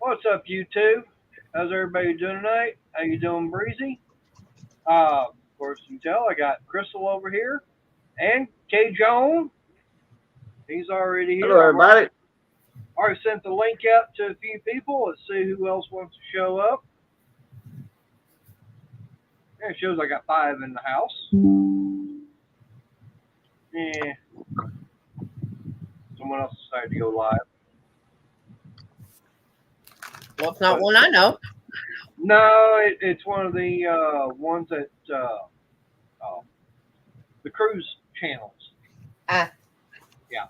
What's up, you two? How's everybody doing tonight? How you doing, Breezy? Of course, you can tell I got Crystal over here and K. Joan. He's already Hello, here. everybody. Already sent the link out to a few people. Let's see who else wants to show up. Yeah, it shows I got 5 in the house. Yeah. Someone else decided to go live. Well, it's not one I know. No, it's one of the ones that the cruise channels. Ah. Yeah.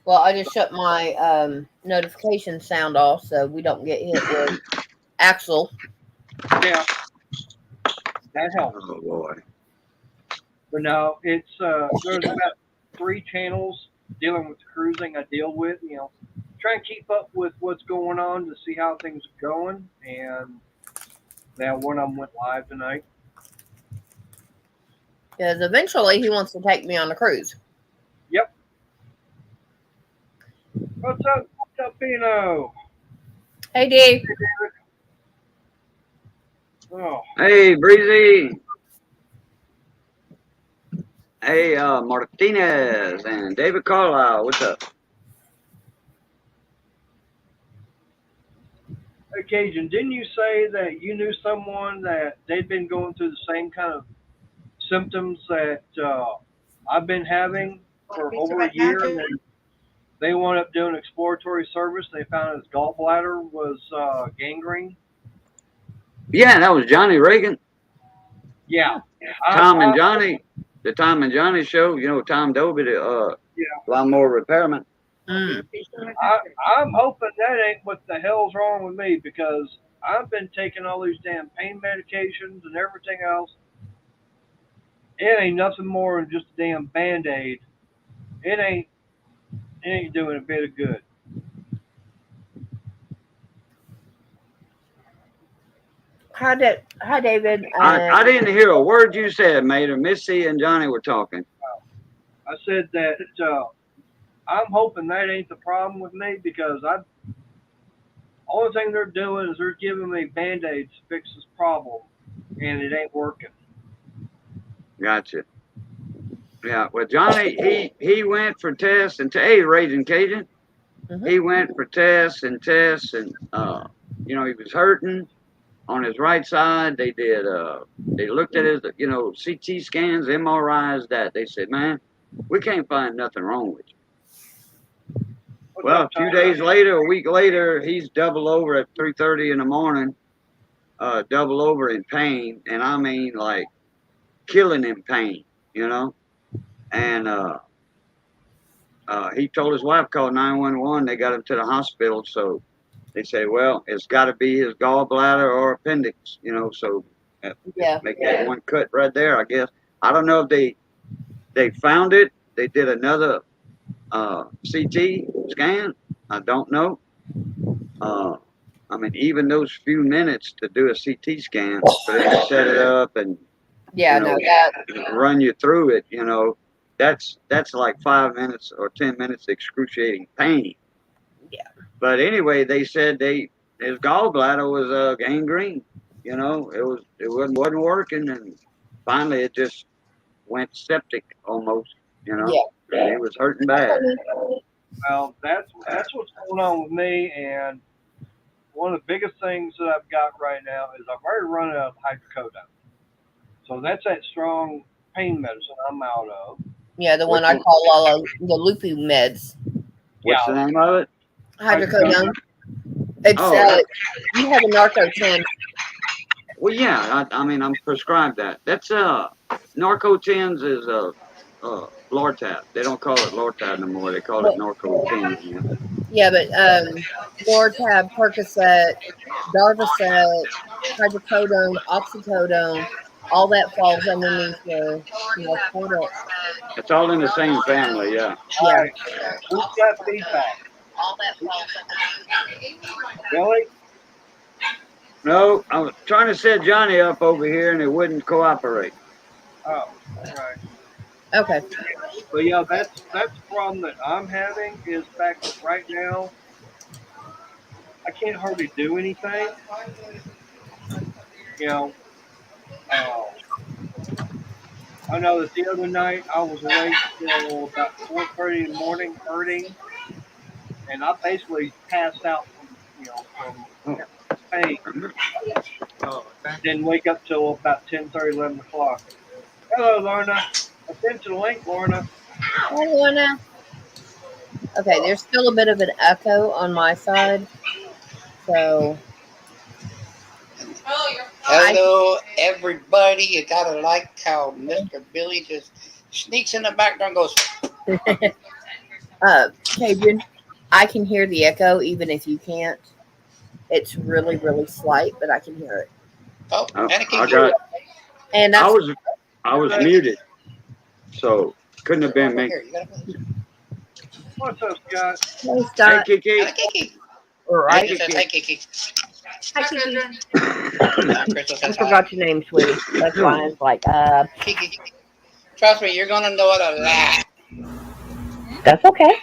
Well, I just shut my notification sound off so we don't get hit with Axel. Yeah. That helps. Oh boy. But no, it's there's about 3 channels dealing with cruising I deal with. Try and keep up with what's going on to see how things are going. And now one of them went live tonight. Because eventually he wants to take me on a cruise. Yep. What's up, Pino? Hey, D. Oh, Hey, Breezy. Hey, Martinez and David Carlisle. What's up? occasion. Didn't you say that you knew someone that they'd been going through the same kind of symptoms that I've been having for over a year? And they wound up doing exploratory service. They found his gallbladder was gangrene. Yeah, that was Johnny Reagan. Yeah. Tom and Johnny. The Tom and Johnny show. You know, Tom Dobie, the lawnmower repairman. Mm. I'm hoping that ain't what the hell's wrong with me, because I've been taking all these damn pain medications and everything else. It ain't nothing more than just a damn Band-Aid. It ain't doing a bit of good. Hi, David. I didn't hear a word you said, Mater. Missy and Johnny were talking. I said that I'm hoping that ain't the problem with me, because only thing they're doing is they're giving me Band-Aids to fix this problem, and it ain't working. Gotcha. Yeah, well, Johnny, he went for tests and hey, Raging Cajun. He went for tests and you know, he was hurting on his right side. They looked at his, you know, CT scans, MRIs, that they said, man, we can't find nothing wrong with you. Well, a few days later, a week later, he's double over at 3:30 in the morning, double over in pain, and I mean like killing in pain, you know. And he told his wife, called 911. They got him to the hospital, so they say, well, it's got to be his gallbladder or appendix, you know. So make that one cut right there, I guess. I don't know if they found it. They did another CT scan. I don't know. I mean, even those few minutes to do a CT scan, for them to set it up and run you through it, you know, that's like 5 minutes or 10 minutes excruciating pain. Yeah. But anyway, they said his gallbladder was gangrene. You know, it wasn't working, and finally it just went septic almost. You know, it was hurting bad. Well, that's what's going on with me, and one of the biggest things that I've got right now is I've already run out of hydrocodone. So that's that strong pain medicine I'm out of. Yeah, the one I call all the loopy meds. What's the name of it? Hydrocodone. It's you have a Narco 10. Well, yeah, I mean, I'm prescribed that. That's Narco 10s is Lortab. They don't call it Lortab no more. They call it Narco 10. You know? Yeah, but Lortab, Percocet, Darvocet, hydrocodone, oxycodone, all that falls underneath the Narcotic. It's all in the same family, yeah. Yeah. Who's got feedback? Billy? No, I was trying to set Johnny up over here, and it wouldn't cooperate. Oh, all right. Okay. But yeah, that's the problem that I'm having is back right now. I can't hardly do anything. You know, uh, I know that the other night I was awake till about 4:30 in the morning hurting, and I basically passed out from Oh, pain. Didn't wake up till about 10:30, 11 o'clock. Hello, Lorna. Attention link, Lorna. Hi, Lorna. Okay, there's still a bit of an echo on my side. So Hello, everybody. You gotta like how Mr. Billy just sneaks in the background and goes, Cajun, I can hear the echo even if you can't. It's really, really slight, but I can hear it. oh, and it I keeps got. And I that's was muted, so couldn't have been me. here. You gotta put What's up, Scott? hey, Hey, Scott. Kiki. Hi, Kiki. Right. Crystal says, hi, Kiki. Hi, Kiki. Crystal I says, hi. forgot your name, sweetie. That's why I was like, Kiki. Trust me, you're gonna know it a lot. that's okay.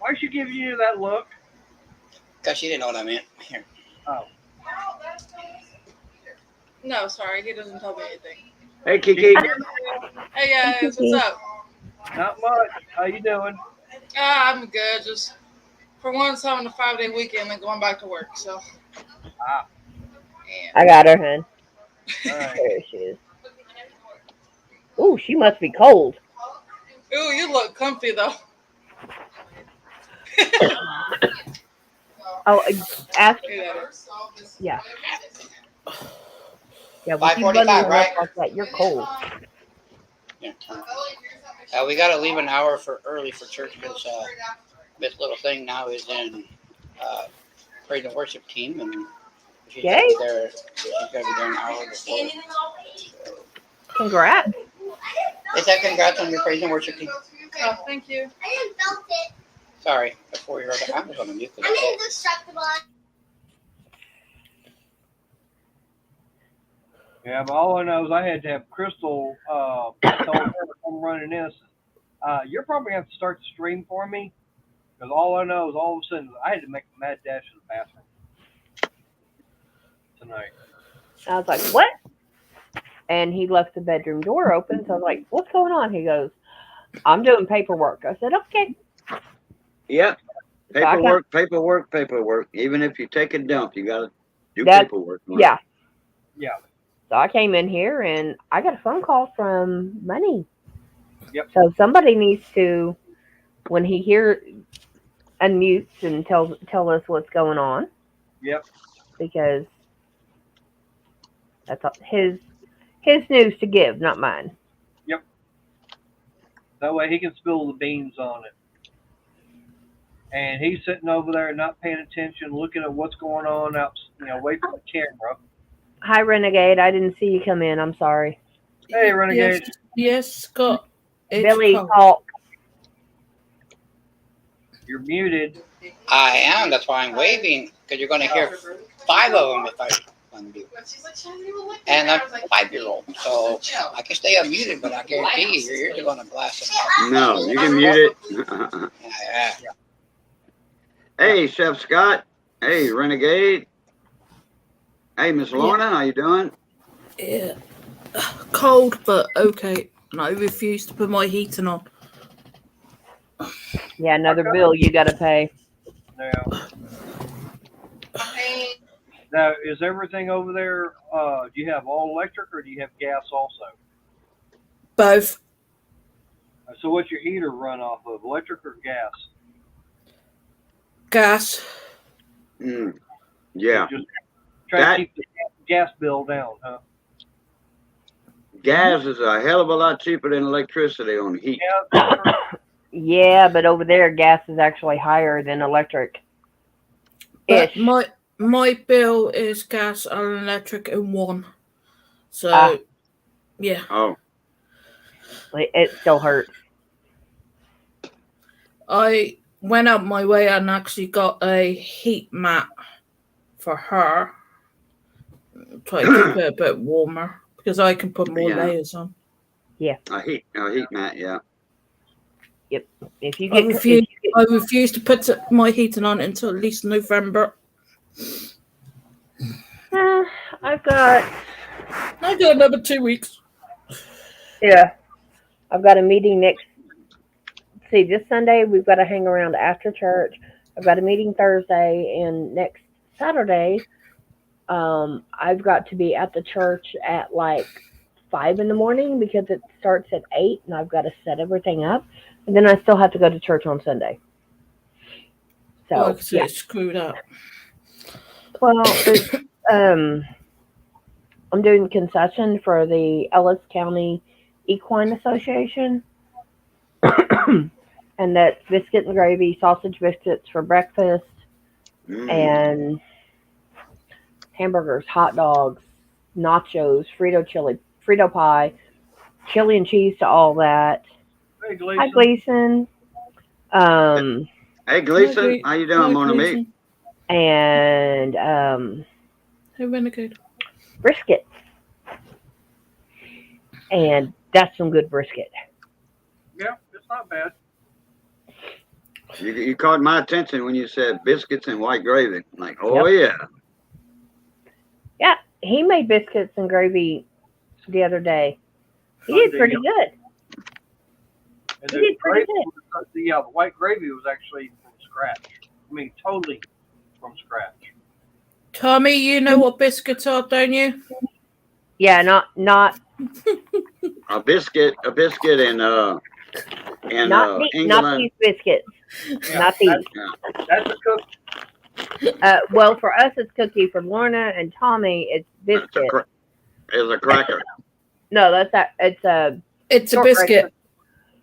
Why she give you that look? Because she didn't know what I meant. Here. Oh, No, sorry, he doesn't tell me anything. Hey, Kiki. Hey guys, what's up? not much. How you doing? I'm good. Just for once having a 5-day weekend and going back to work. So, Ah, I got her, hun. all right. There she is. Ooh, she must be cold. ooh, you look comfy though. Oh, ask. Yeah. Yeah, with you 5:45, bundling up right? like that, you're cold. Yeah. We gotta leave an hour early for church because this little thing now is in praise and worship team, and she's Okay. gotta be there. She's gotta be there an hour before. Congrats. Is that congrats on your praise and worship team? Oh, thank you. Sorry, before you wrote it, I was on mute. Yeah, but all I know is I had to have Crystal tell her I'm running this. You're probably gonna have to start the stream for me because all I know is all of a sudden I had to make a mad dash to the bathroom tonight. I was like, what? And he left the bedroom door open. So I was like, what's going on? He goes, I'm doing paperwork. I said, okay. Yep. So I Paperwork. Even if you take a dump, you gotta do That- paperwork. Yeah. Yeah. So I came in here and I got a phone call from Money. Yep. So somebody needs to, when he unmutes and tell us what's going on, Yep. because that's his news to give, not mine. That way he can spill the beans on it. And he's sitting over there not paying attention, looking at what's going on out, away from the camera. Hi, Renegade. I didn't see you come in. I'm sorry. Hey, Renegade. Yes, Scott. It's Billy, cold. talk. You're muted. I am. That's why I'm waving because you're gonna hear 5 of them if I unmute. And I'm a 5-year-old, so I can stay unmuted, but I guarantee you, your ears are gonna blast them. No, you can mute it. Yeah. Hey, Chef Scott. Hey, Renegade. Hey, Miss Lorna, how you doing? Yeah. Cold, but okay. And I refuse to put my heating on. Yeah, another bill you got to pay. Now, is everything over there, do you have all electric or do you have gas also? Both. So what's your heater run off of, electric or gas? Gas. Yeah. Just try to keep the gas bill down, huh? Gas is a hell of a lot cheaper than electricity on heat. Yeah. Yeah, but over there, gas is actually higher than electric. But Ish. my bill is gas and electric in one. So, yeah. Oh. It still hurts. I went out my way and actually got a heat mat for her. Try to keep it a bit warmer because I can put more layers on. A heat mat, yeah. If you I get, refuse. I refuse to put my heating on until at least November. I've got another 2 weeks. Yeah, I've got a meeting next. See, this Sunday we've got to hang around after church. I've got a meeting Thursday, and next Saturday, I've got to be at the church at like 5 in the morning because it starts at 8, and I've got to set everything up, and then I still have to go to church on Sunday. So It's screwed up. Well, it's, I'm doing concession for the Ellis County Equine Association. And that's biscuit and gravy, sausage biscuits for breakfast, and hamburgers, hot dogs, nachos, Frito pie, chili and cheese to all that. Hey, Gleason. Hi, Gleason. Hey, Gleason, how you doing, Mona Me? And Hey, Renegade. brisket. And that's some good brisket. Yeah, it's not bad. You caught my attention when you said biscuits and white gravy. I'm like, oh, yeah. Yeah, he made biscuits and gravy the other day. He did pretty good. And He did pretty good. The white gravy was actually from scratch. I mean, totally from scratch. Tommy, you know what biscuits are, don't you? Yeah, not A biscuit and not England. not these biscuits. Yeah, Not these. That's a cookie. Well, for us it's cookie. For Lorna and Tommy, it's biscuit. It's a cracker. No, that's that. It's a. It's a shortbread biscuit. cookie.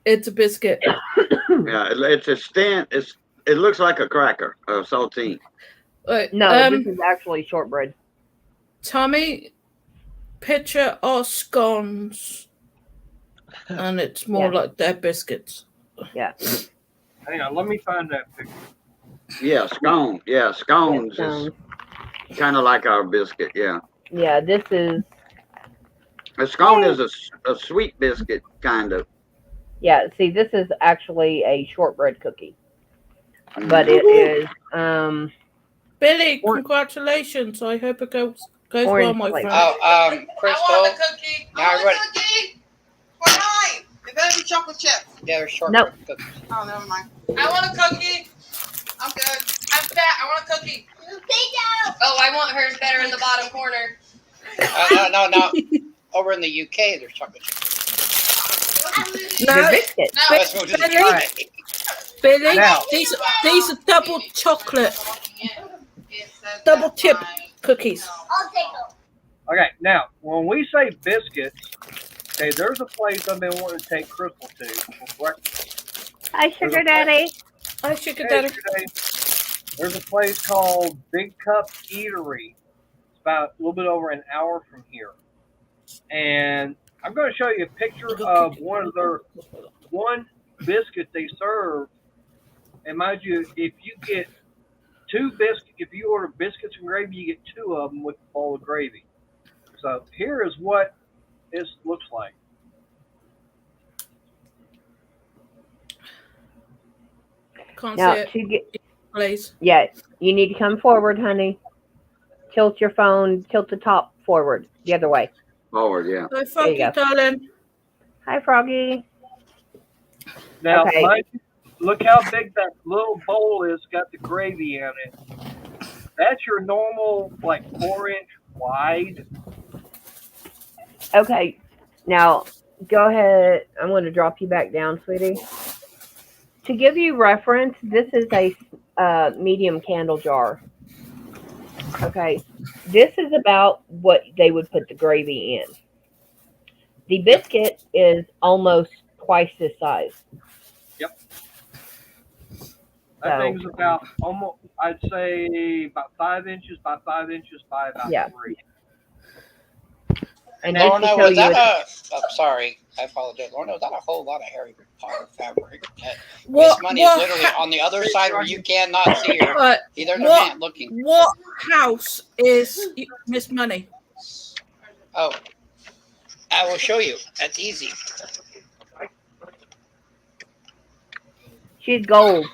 It's a biscuit. Yeah, it's a stand. It looks like a cracker, a saltine. No, this is actually shortbread. Tommy, picture are scones, and it's more like their biscuits. Yeah. Hang on, let me find that picture. Yeah, scone. Yeah, scones is kind of like our biscuit. Yeah. Yeah, this is. A scone is a sweet biscuit, kind of. Yeah, see, this is actually a shortbread cookie, but it is Billy, congratulations! I hope it goes well, my friend. Crystal. I want a cookie. Now I want everybody- a cookie. For mine. It better be chocolate chips. Yeah, they're short Nope. cookies. Oh, never mind. I want a cookie. I'm good. I'm fat. I want a cookie. Oh, I want hers better in the bottom corner. No. Over in the UK, there's chocolate chips. the biscuit. No. Let's move to the Billy? UK. Billy, Now. these are double chocolate, It says double that's chip mine. cookies. I'll take them. Okay, now, when we say biscuits, okay, there's a place I've been wanting to take Crystal to for breakfast. Hi, Sugar Daddy. I should get Hey, that. today, there's a place called Big Cup Eatery. It's about a little bit over an hour from here. And I'm going to show you a picture of one biscuit they serve. And mind you, if you get if you order biscuits and gravy, you get 2 of them with a bowl of gravy. So here is what this looks like. Can't Now, see it, please. yeah, you need to come forward, honey. Tilt your phone, tilt the top forward, the other way. Forward, yeah. Hi, Froggy, go. darling. Hi, Froggy. Now, Okay. mind you, look how big that little bowl is. Got the gravy in it. That's your normal, like 4-inch wide. Okay, now go ahead. I'm going to drop you back down, sweetie. To give you reference, this is a medium candle jar. Okay, this is about what they would put the gravy in. The biscuit is almost twice this size. That So- thing's about almost, I'd say, about 5 inches by 5 inches by about Yeah. 3. And just to Lorna, show was you, that I'm sorry, I apologize. Lorna, was that a whole lot of Harry Potter fabric? Miss What? Money is literally on the other side where you cannot see her. Either the What? man looking. What house is Miss Money? Oh, I will show you. That's easy. She's gold.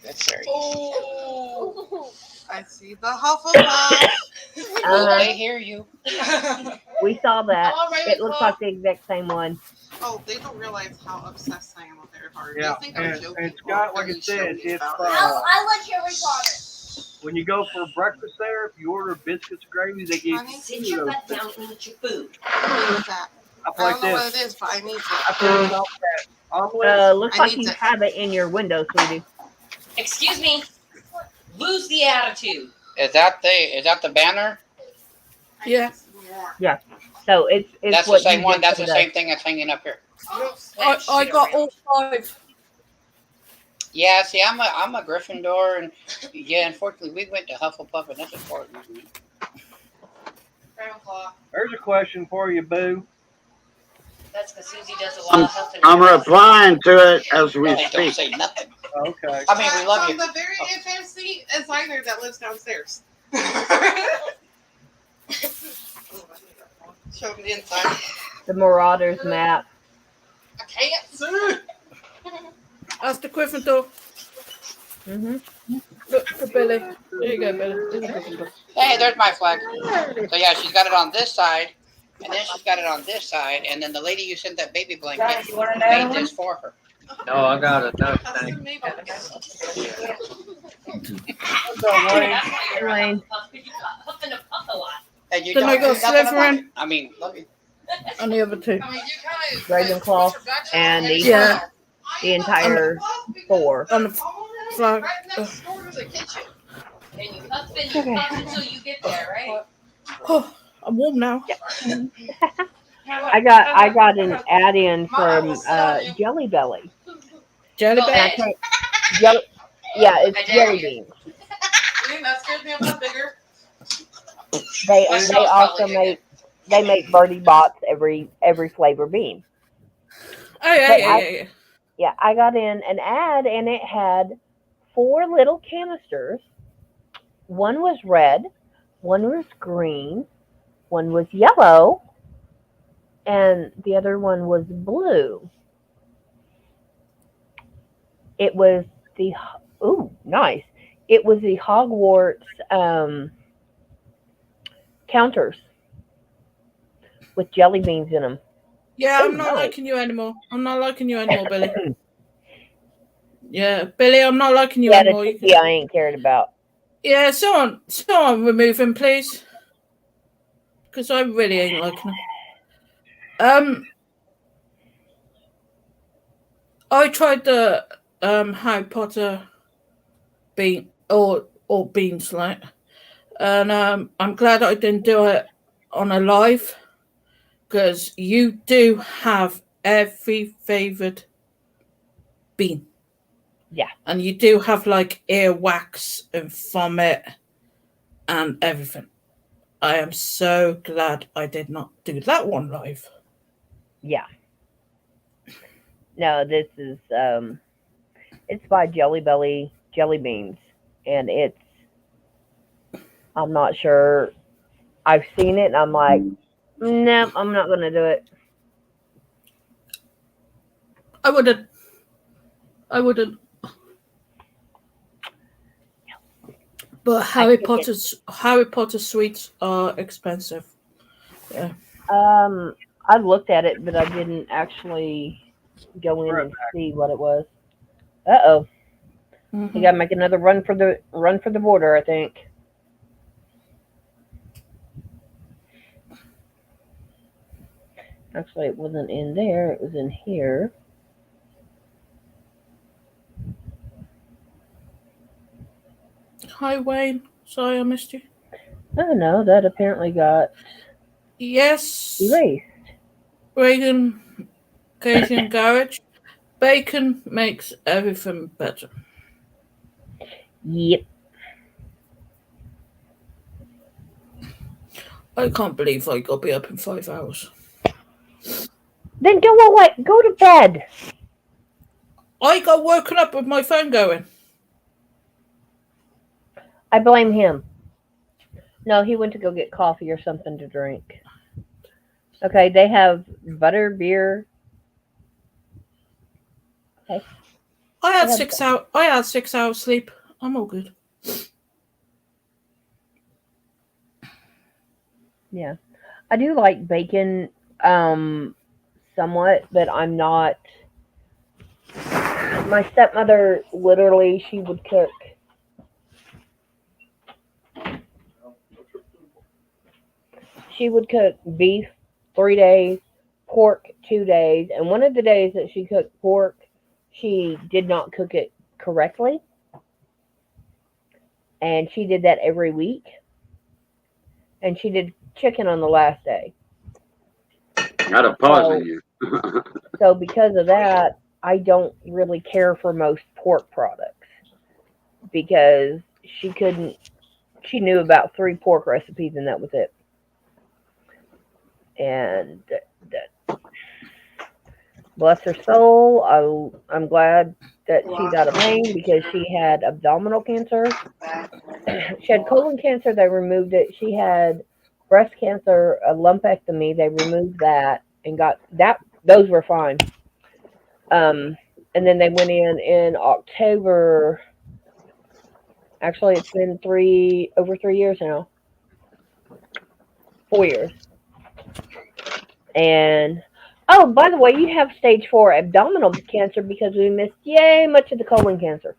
That's very. Oh, I see the Hufflepuff. Uh-huh. They hear you. We saw that. Hello, It looks Ravenclaw. like the exact same one. Oh, they don't realize how obsessed I am with their heart. Yeah, They think I'm joking. and Scott, like I Don't said, show me it's about I like Harry Potter. when you go for breakfast there, if you order biscuits and gravy, they give Honey, you Sit your butt down and eat your food. I need that. up I like don't know what this. it is, but I need I it. put it off that omelet. Looks I like need you to- have it in your window, sweetie. Excuse me. Lose the attitude. Is that the banner? Yeah. So it's That's the what same you one. did That's for the same thing that's hanging up here. I got all 5. Yeah, see, I'm a Gryffindor, and yeah, unfortunately, we went to Hufflepuff, and that's as far as we went. Ravenclaw. There's a question for you, Boo. That's because Susie does a lot of huffing. I'm replying to it as we They don't speak. say nothing. Okay. I mean, we love From you. the very infancy is either that lives downstairs. Show me the inside. the Marauders map. I can't see. That's the Gryffindor. Hmm Look for Billy. There you go, Billy. There's a Gryffindor. Hey, there's my flag. So yeah, she's got it on this side, and then she's got it on this side, and then the lady you sent that baby blanket made this for her. No, I got it. No, Custom thanks. made. What's up, Wayne? Wayne. Huffing a puff a lot. And you Then I don't got do nothing about Slytherin it. I mean, love you. and the other 2. I mean, you kind of Ravenclaw and the Yeah. the entire 4. On the flag. Right next door to the kitchen. And you huff and you puff until you get there, right? Oh, I'm warm now. I got an add-in from Jelly Belly. Jelly Go And I Belly. ahead. can't- yeah, it's I dare jelly you. beans. That scares me a lot bigger. They My girl's also probably make Birdie Bots every flavor bean. Oh, yeah, But yeah, yeah, yeah. Yeah, I got in an ad and it had 4 little canisters. One was red, one was green, one was yellow, and the other one was blue. It was nice. It was the Hogwarts counters with jelly beans in them. Yeah, Oh, I'm not nice. liking you anymore. I'm not liking you anymore, Billy. Yeah, Billy, I'm not liking you Yeah, the anymore. You cookie I ain't cared about. Yeah, someone remove him, please. Because I really ain't liking him. I tried the Harry Potter bean or beans, like, and I'm glad I didn't do it on a live because you do have every favoured bean. Yeah. And you do have like earwax and vomit and everything. I am so glad I did not do that one live. Yeah. No, this is it's by Jelly Belly Jelly Beans, and I'm not sure. I've seen it, and I'm like, no, I'm not gonna do it. I wouldn't. But Harry Potter sweets are expensive. Yeah. I looked at it, but I didn't actually go in and see what it was. Uh-oh. Mhm. You gotta make another run for the border, I think. Actually, it wasn't in there. It was in here. Hi, Wayne. Sorry I missed you. Oh no, that apparently got Yes. erased. Reagan, Cajun Garage. Bacon makes everything better. Yep. I can't believe I got to be up in 5 hours. Then go away. Go to bed. I got woken up with my phone going. I blame him. No, he went to go get coffee or something to drink. Okay, they have Butterbeer Okay. I had 6 hours. I had 6 hours sleep. I'm all good. Yeah. I do like bacon somewhat, but I'm not. My stepmother, literally, she would cook. She would cook beef 3 days, pork 2 days, and one of the days that she cooked pork, she did not cook it correctly, and she did that every week. And she did chicken on the last day. Gotta pause you. So because of that, I don't really care for most pork products because she couldn't. She knew about 3 pork recipes, and that was it. And bless her soul, I'm glad that she's out of pain because she had abdominal cancer. She had colon cancer. They removed it. She had breast cancer, a lumpectomy. They removed that and got that. Those were fine. And then they went in October. Actually, it's been over 3 years now. 4 years. And oh, by the way, you have stage 4 abdominal cancer because we missed much of the colon cancer.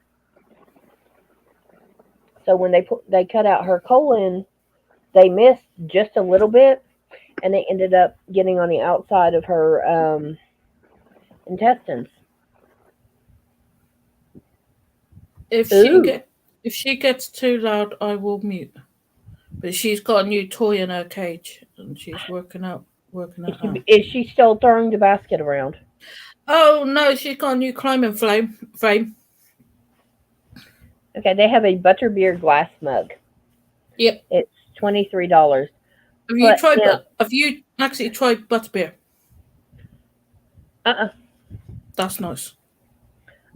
So when they cut out her colon, they missed just a little bit, and they ended up getting on the outside of her intestines. If she gets too loud, I will mute. But she's got a new toy in her cage, and she's working out. Is she still throwing the basket around? Oh no, she's got a new climbing frame. Okay, they have a Butterbeer Glass Mug. Yep. It's $23. Have you actually tried Butterbeer? That's nice.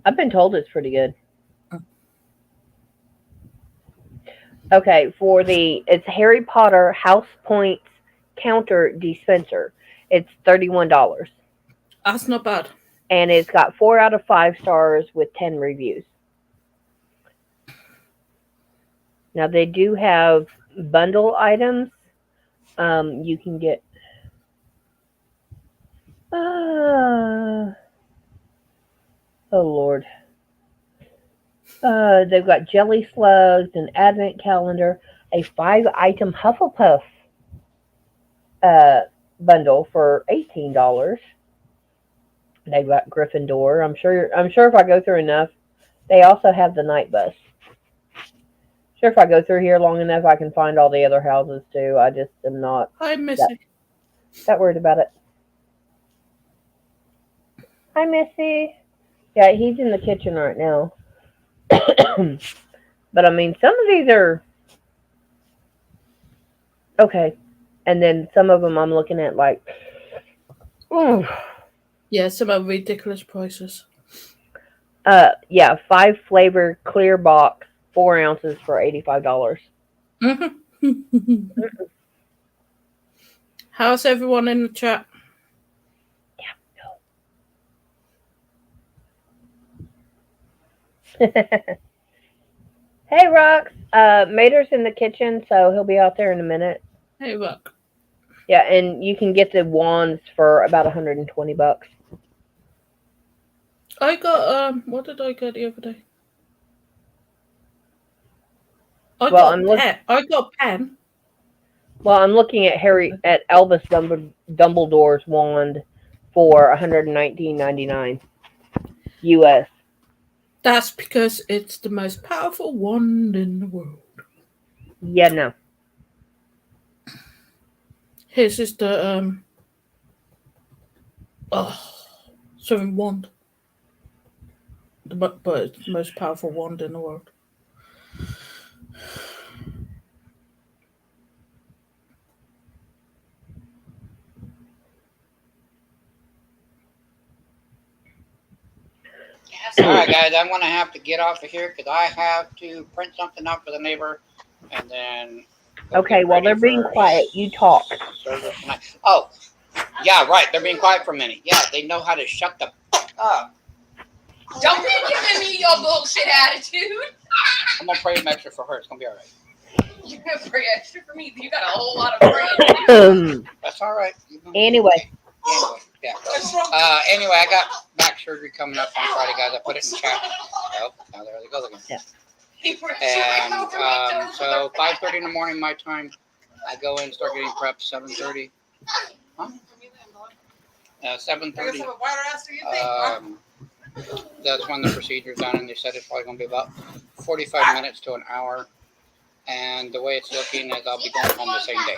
I've been told it's pretty good. Okay, it's Harry Potter House Points counter dispenser. It's $31. That's not bad. And it's got 4 out of 5 stars with 10 reviews. Now they do have bundle items. You can get. Oh Lord. They've got jelly slugs, an advent calendar, a 5-item Hufflepuff bundle for $18. They've got Gryffindor. I'm sure if I go through enough, they also have the night bus. Sure, if I go through here long enough, I can find all the other houses too. I just am not. Hi, Missy. That worried about it. Hi, Missy. Yeah, he's in the kitchen right now. But I mean, some of these are okay, and then some of them I'm looking at like, yeah, some are ridiculous prices. 5 flavor clear box, 4 ounces for $85. How's everyone in the chat? Hey, Rox. Mater's in the kitchen, so he'll be out there in a minute. Hey, Rock. Yeah, and you can get the wands for about $120. I got what did I get the other day? I got pen. Well, I'm looking at Albus Dumbledore's wand for $119.99 US. That's because it's the most powerful wand in the world. Yeah, no. His is the swimming wand. But it's the most powerful wand in the world. All right, guys, I'm going to have to get off of here because I have to print something out for the neighbor, and then. Okay, while they're being quiet, you talk. Oh, yeah, right. They're being quiet for a minute. Yeah, they know how to shut the fuck up. Don't be giving me your bullshit attitude. I'm gonna pray extra for her. It's gonna be all right. You're gonna pray extra for me. You got a whole lot of praying to do. That's all right. Anyway. Yeah. Anyway, I got back surgery coming up on Friday, guys. I put it in chat. Oh, now there it goes again. Yeah. And so 5:30 in the morning, my time. I go in, start getting prepped. 7:30. Huh? 7:30. That's when the procedure's done, and they said it's probably going to be about 45 minutes to an hour. And the way it's looking is I'll be going home the same day.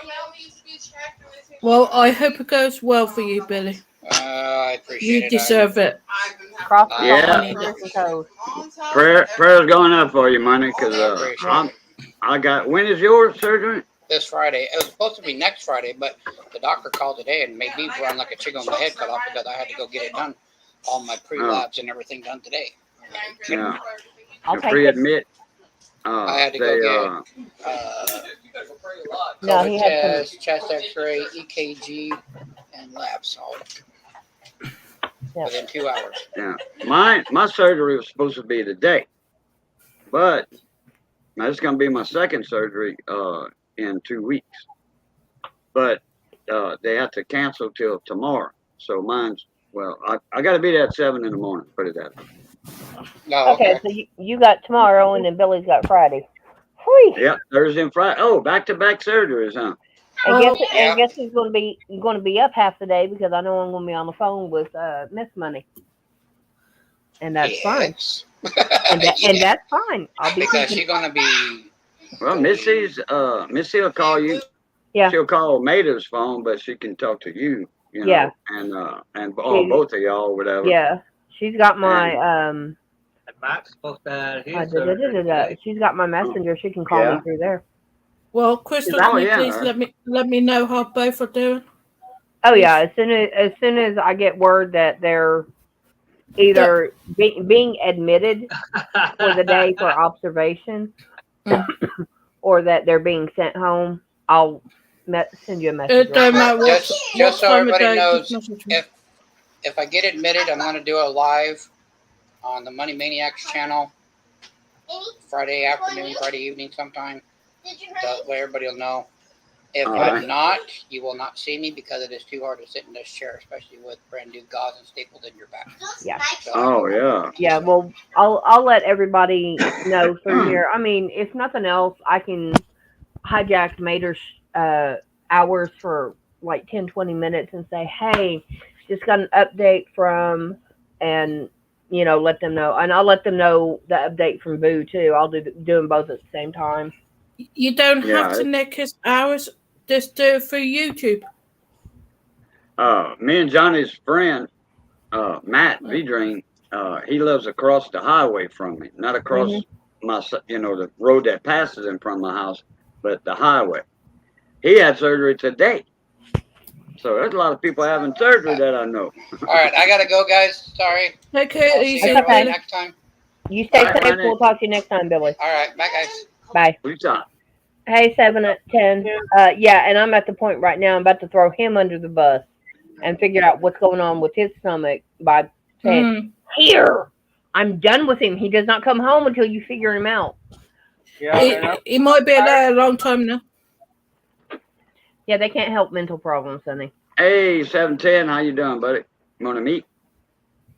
Well, I hope it goes well for you, Billy. I appreciate You it. deserve it. Cross the Yeah. toes. Prayer's going up for you, money, because I got. When is your surgery? This Friday. It was supposed to be next Friday, but the doctor called today and made me run like a chicken with my head cut off because I had to go get it done. All my pre-labs and everything done today. Yeah. I'll take it. Pre-admit. I had to go get No, he had test, chest X-ray, EKG, and labs all within 2 hours. Yeah. My surgery was supposed to be today, but now it's going to be my second surgery in 2 weeks. But they have to cancel till tomorrow. So mine's, well, I got to be there at 7 in the morning, put it that way. No, Okay, so you got tomorrow, and then Billy's got Friday. Whee! Yep, Thursday and Friday. Oh, back-to-back surgeries, huh? I guess he's going to be up half the day because I know I'm going to be on the phone with Miss Money, and that's fine. And that's fine. I'll be because she's gonna be. Well, Missy will call you. Yeah. She'll call Maida's phone, but she can talk to you. You know, Yeah. And both of y'all, or whatever. Yeah, she's got my Matt's supposed to have his surgery today. she's got my messenger. She can call me through there. Well, Crystal, can you please let me know how both are doing? Oh yeah, as soon as I get word that they're either being admitted for the day for observation, or that they're being sent home, I'll send you a message. It don't matter what, just so time of everybody day, knows, just message me. if I get admitted, I'm going to do a live on the Money Maniacs channel Friday afternoon, Friday evening sometime. That way everybody will know. If I'm not, you will not see me because it is too hard to sit in this chair, especially with brand new gauze and staples in your back. Yeah. So, yeah. Well, I'll let everybody know through here. I mean, if nothing else, I can hijack Mater's hours for like 10-20 minutes and say, hey, just got an update from, and let them know, and I'll let them know the update from Boo too. I'll do them both at the same time. You don't have to nick his hours. Just do it for YouTube. Me and Johnny's friend, Matt Vedrine, he lives across the highway from me, not across the road that passes in front of my house, but the highway. He had surgery today. So there's a lot of people having surgery that I know. All right, I gotta go, guys. Sorry. Take it easy. See everybody next time. You stay safe. We'll talk to you next time, Billy. All right, bye, guys. Bye. Who's up? Hey, 7 at 10. Yeah, and I'm at the point right now. I'm about to throw him under the bus and figure out what's going on with his stomach by saying, "Here, I'm done with him. He does not come home until you figure him out." Yeah, he might be there a long time now. Yeah, they can't help mental problems, Sonny. Hey, 710, how you doing, buddy? You want to meet?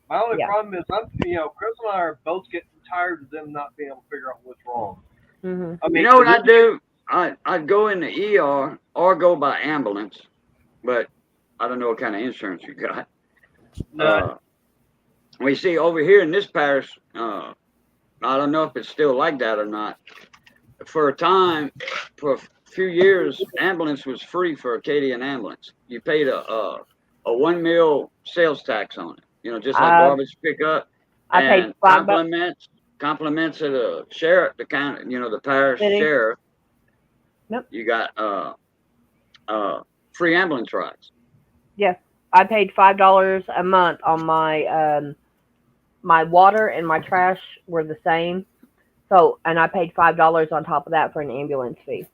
My only problem is, Chris and I are both getting tired of them not being able to figure out what's wrong. Mm-hmm. I mean, you know what I do? I'd go in the ER or go by ambulance, but I don't know what kind of insurance you got. None. We see over here in this parish, I don't know if it's still like that or not. For a time, for a few years, ambulance was free for Acadian ambulance. You paid a 1 mil sales tax on it. Just like garbage pickup. I paid $5. Compliments of the sheriff, the county, the parish sheriff. Yep. You got free ambulance rides. Yes, I paid $5 a month on my my water and my trash were the same. So, and I paid $5 on top of that for an ambulance fee.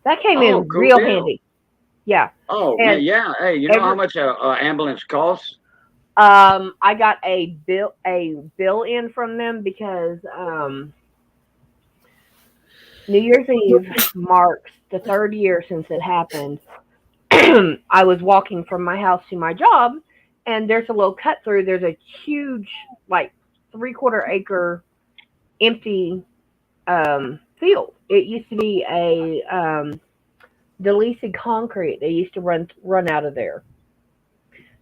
That came in cool real deal. handy. Yeah. Oh, man, yeah. Hey, you know how much an ambulance costs? I got a bill in from them because New Year's Eve marks the 3rd year since it happened. I was walking from my house to my job, and there's a little cut through. There's a huge, like 3/4 acre empty field. It used to be a deleted concrete. They used to run out of there,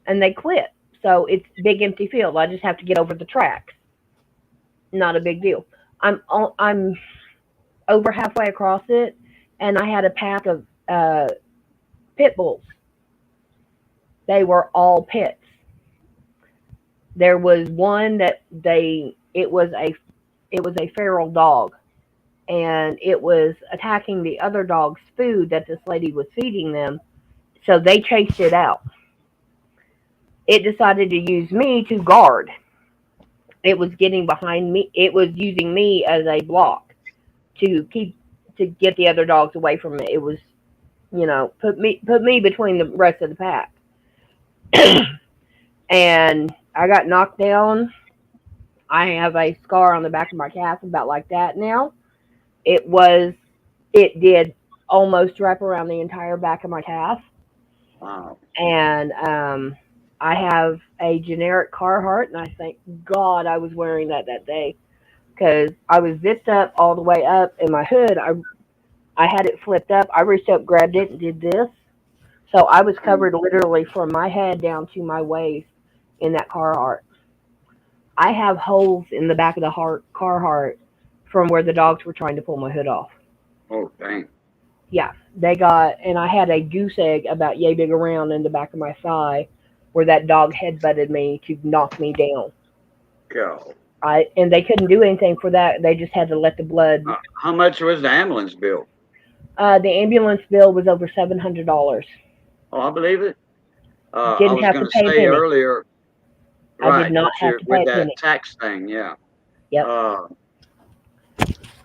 and they quit. So it's big empty field. I just have to get over the tracks. Not a big deal. I'm over halfway across it, and I had a pack of pit bulls. They were all pits. There was one that it was a feral dog, and it was attacking the other dog's food that this lady was feeding them. So they chased it out. It decided to use me to guard. It was getting behind me. It was using me as a block to get the other dogs away from it. It was, put me between the rest of the pack. And I got knocked down. I have a scar on the back of my calf about like that now. It did almost wrap around the entire back of my calf. Wow. And I have a generic Carhartt, and I thank God I was wearing that day because I was zipped up all the way up, and my hood, I had it flipped up. I reached up, grabbed it, and did this. So I was covered literally from my head down to my waist in that Carhartt. I have holes in the back of the Carhartt from where the dogs were trying to pull my hood off. Oh, dang. Yeah, and I had a goose egg about yay big around in the back of my thigh where that dog headbutted me to knock me down. Go. And they couldn't do anything for that. They just had to let the blood. How much was the ambulance bill? The ambulance bill was over $700. Oh, I believe it. I Didn't was have going to to pay a say penny. earlier. I did not have to pay with a that penny. tax thing, yeah. Yep.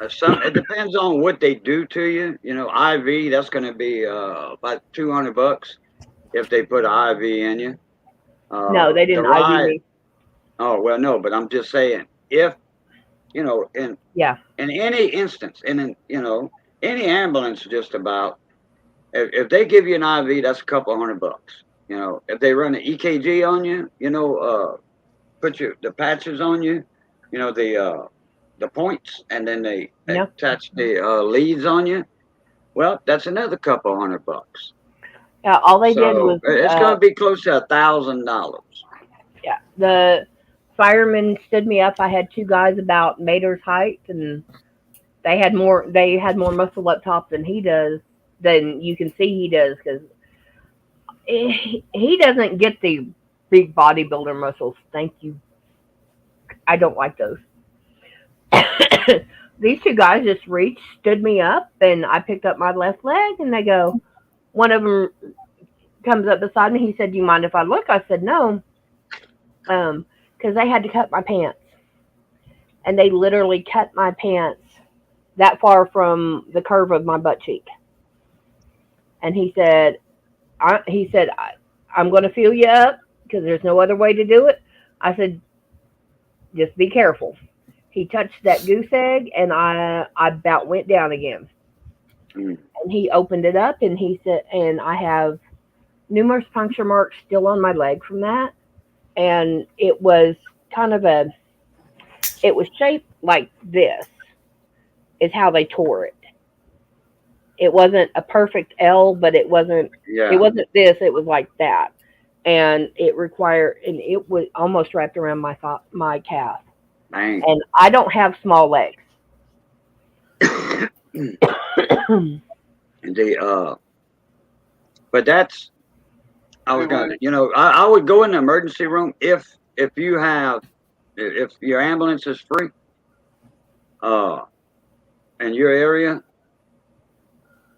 It depends on what they do to you. IV, that's going to be about $200 if they put an IV in you. No, they didn't IV me. Oh, well, no, but I'm just saying, if, in any instance, any ambulance just about, if they give you an IV, that's a couple $100. If they run an EKG on you, put the patches on you, the points, and then they attach the leads on you. Well, that's another couple $100. Yeah, all they did was. It's going to be close to $1,000. Yeah, the firemen stood me up. I had 2 guys about Mater's height, and they had more muscle up top than he does. Than you can see he does, because he doesn't get the big bodybuilder muscles. Thank you. I don't like those. These 2 guys just reached, stood me up, and I picked up my left leg, and they go, one of them comes up beside me. He said, "Do you mind if I look?" I said, "No." Because they had to cut my pants. And they literally cut my pants that far from the curve of my butt cheek. And he said, I'm going to feel you up because there's no other way to do it. I said, just be careful. He touched that goose egg, and I about went down again. And he opened it up, and he said, and I have numerous puncture marks still on my leg from that. And it was it was shaped like this is how they tore it. It wasn't a perfect L, but it wasn't this, it was like that. And it was almost wrapped around my calf. Dang. And I don't have small legs. But that's, I was going to, I would go in the emergency room if your ambulance is free, in your area.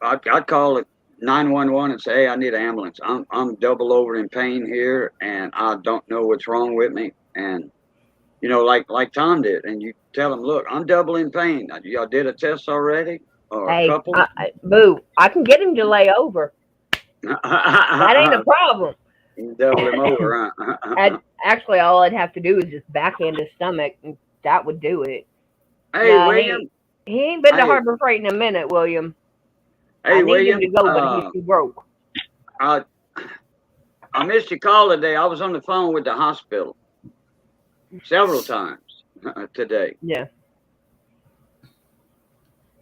I'd call it 911 and say, "Hey, I need an ambulance. I'm double over in pain here, and I don't know what's wrong with me." And like Tom did, and you tell him, "Look, I'm double in pain. Y'all did a test already, or a couple?" Boo! I can get him to lay over. That ain't a problem. You double him over, huh? Actually, all I'd have to do is just backhand his stomach, and that would do it. Hey, Nah, William. he ain't been to Hey. Harbor Freight in a minute, William. Hey, I need William. him to go, but he's too broke. I missed your call today. I was on the phone with the hospital several times today. Yeah.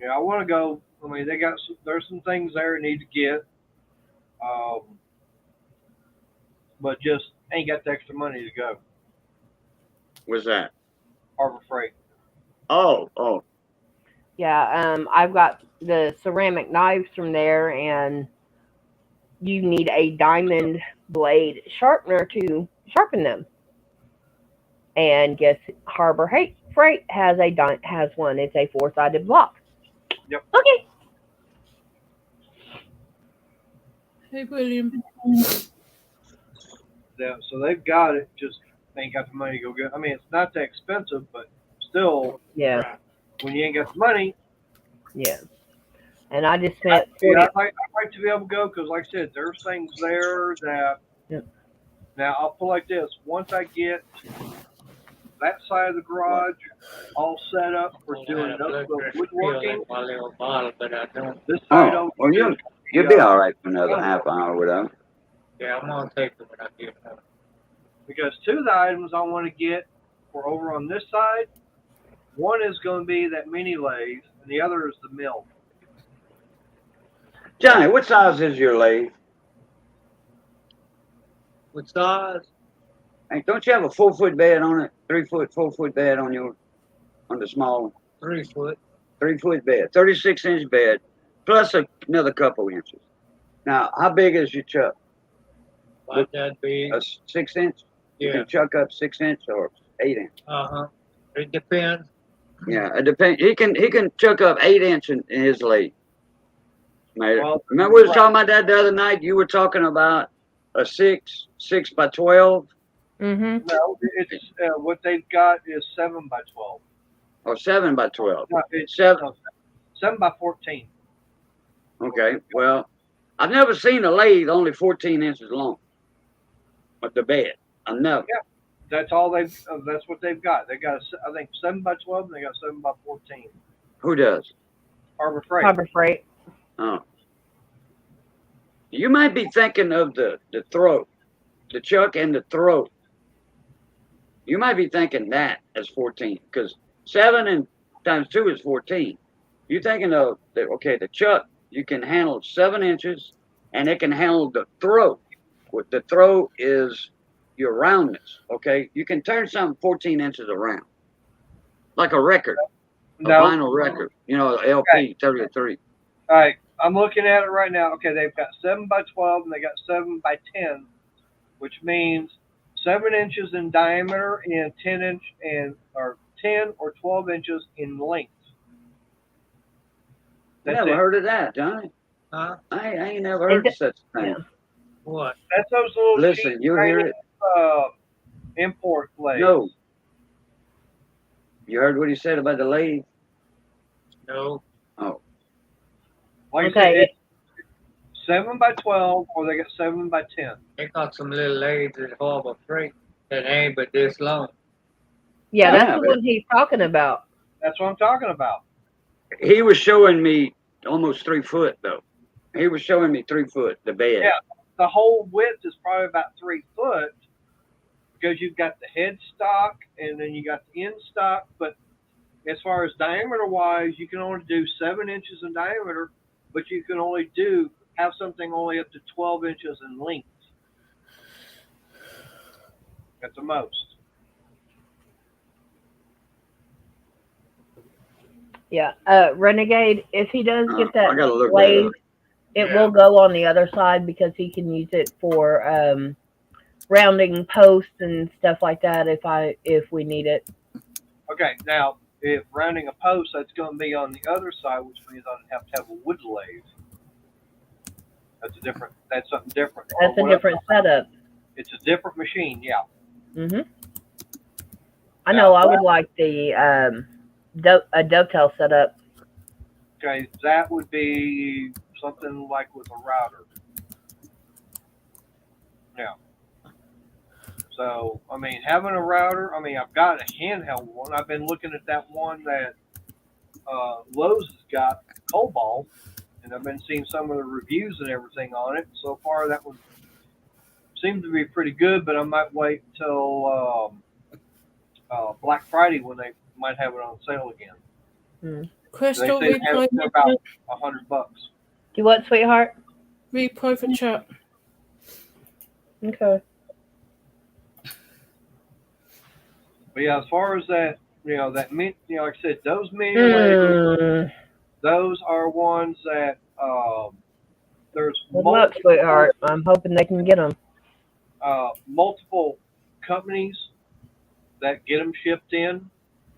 Yeah, I want to go. I mean, there's some things there I need to get, but just ain't got the extra money to go. What's that? Harbor Freight. Oh. Yeah, I've got the ceramic knives from there, and you need a diamond blade sharpener to sharpen them. And guess Harbor Freight has one. It's a 4-sided block. Yep. Okay. Hey, William. Yeah, so they've got it. Just ain't got the money to go get. I mean, it's not that expensive, but still, Yeah. when you ain't got the money. Yeah. And I just spent I'd like to be able to go because, like I said, there's things there that. Yep. Now I'll put it like this: once I get that side of the garage all set up for doing woodworking, this side over Well, you'll be all right for another half hour or whatever. Yeah, I'm gonna take it when I get home. because two of the items I want to get for over on this side. One is going to be that mini lathe, and the other is the mill. Johnny, what size is your lathe? What size? Hey, don't you have a 4-foot bed on it? 3-foot, 4-foot bed on the small 3 foot. 3-foot bed, 36-inch bed, plus another couple inches. Now, how big is your chuck? Like that big. A 6-inch? You Yeah. can chuck up 6-inch or 8-inch. It depends. Yeah, it depends. He can chuck up 8-inch in his lathe. Well, remember we was talking about that the other night? You were talking about a 6 by 12. Mm-hmm. No, it's what they've got is 7 by 12. Or 7 by 12. No, it's 7 by 14. Okay, well, I've never seen a lathe only 14 inches long. But the bed, I've never. Yeah, that's all that's what they've got. They got I think 7 by 12, and they got 7 by 14. Who does? Harbor Freight. Harbor Freight. Oh. You might be thinking of the throat, the chuck and the throat. You might be thinking that as 14, because 7 and times 2 is 14. You're thinking of the chuck. You can handle 7 inches, and it can handle the throat. What the throat is your roundness. Okay, you can turn something 14 inches around, like a record, a vinyl record. You know, LP 33. All right, I'm looking at it right now. Okay, they've got 7 by 12, and they got 7 by 10, which means 7 inches in diameter and 10 or 12 inches in length. That's Never it. heard of that, Johnny. Huh? I ain't never heard of such a thing. Yeah. What? That's those little Listen, cheap you hear Chinese, it? import lathes. No. You heard what he said about the lathe? No. Oh. Like Okay. I said, it's 7 by 12, or they got 7 by 10. They got some little lathes at Harbor Freight that ain't but this long. Yeah, Yeah, that's the but- one he's talking about. That's what I'm talking about. He was showing me almost 3 foot, though. He was showing me 3 foot, the bed. Yeah. The whole width is probably about 3 foot because you've got the headstock and then you got the end stock. But as far as diameter wise, you can only do 7 inches in diameter, but you can only have something only up to 12 inches in length at the most. Yeah. Renegade, if he does get that I gotta look that blade, up. it will go on the other side because he can use it for rounding posts and stuff like that if we need it. Okay, now if rounding a post, that's going to be on the other side, which means I'd have to have a wood lathe. That's something different. That's a different setup. It's a different machine, yeah. Mhm. I know. I would like the a dovetail setup. Okay, that would be something like with a router. Yeah. So, I mean, having a router, I mean, I've got a handheld one. I've been looking at that one that Lowe's has got, Cobalt, and I've been seeing some of the reviews and everything on it. So far, that one seems to be pretty good, but I might wait till Black Friday when they might have it on sale again. Crystal, They say they have it for about $100. Do what, sweetheart? read private chat. Okay. But yeah, as far as that, that mint, like I said, those mini lasers, those are ones that there's Good luck, sweetheart. I'm hoping they can get them. multiple companies that get them shipped in.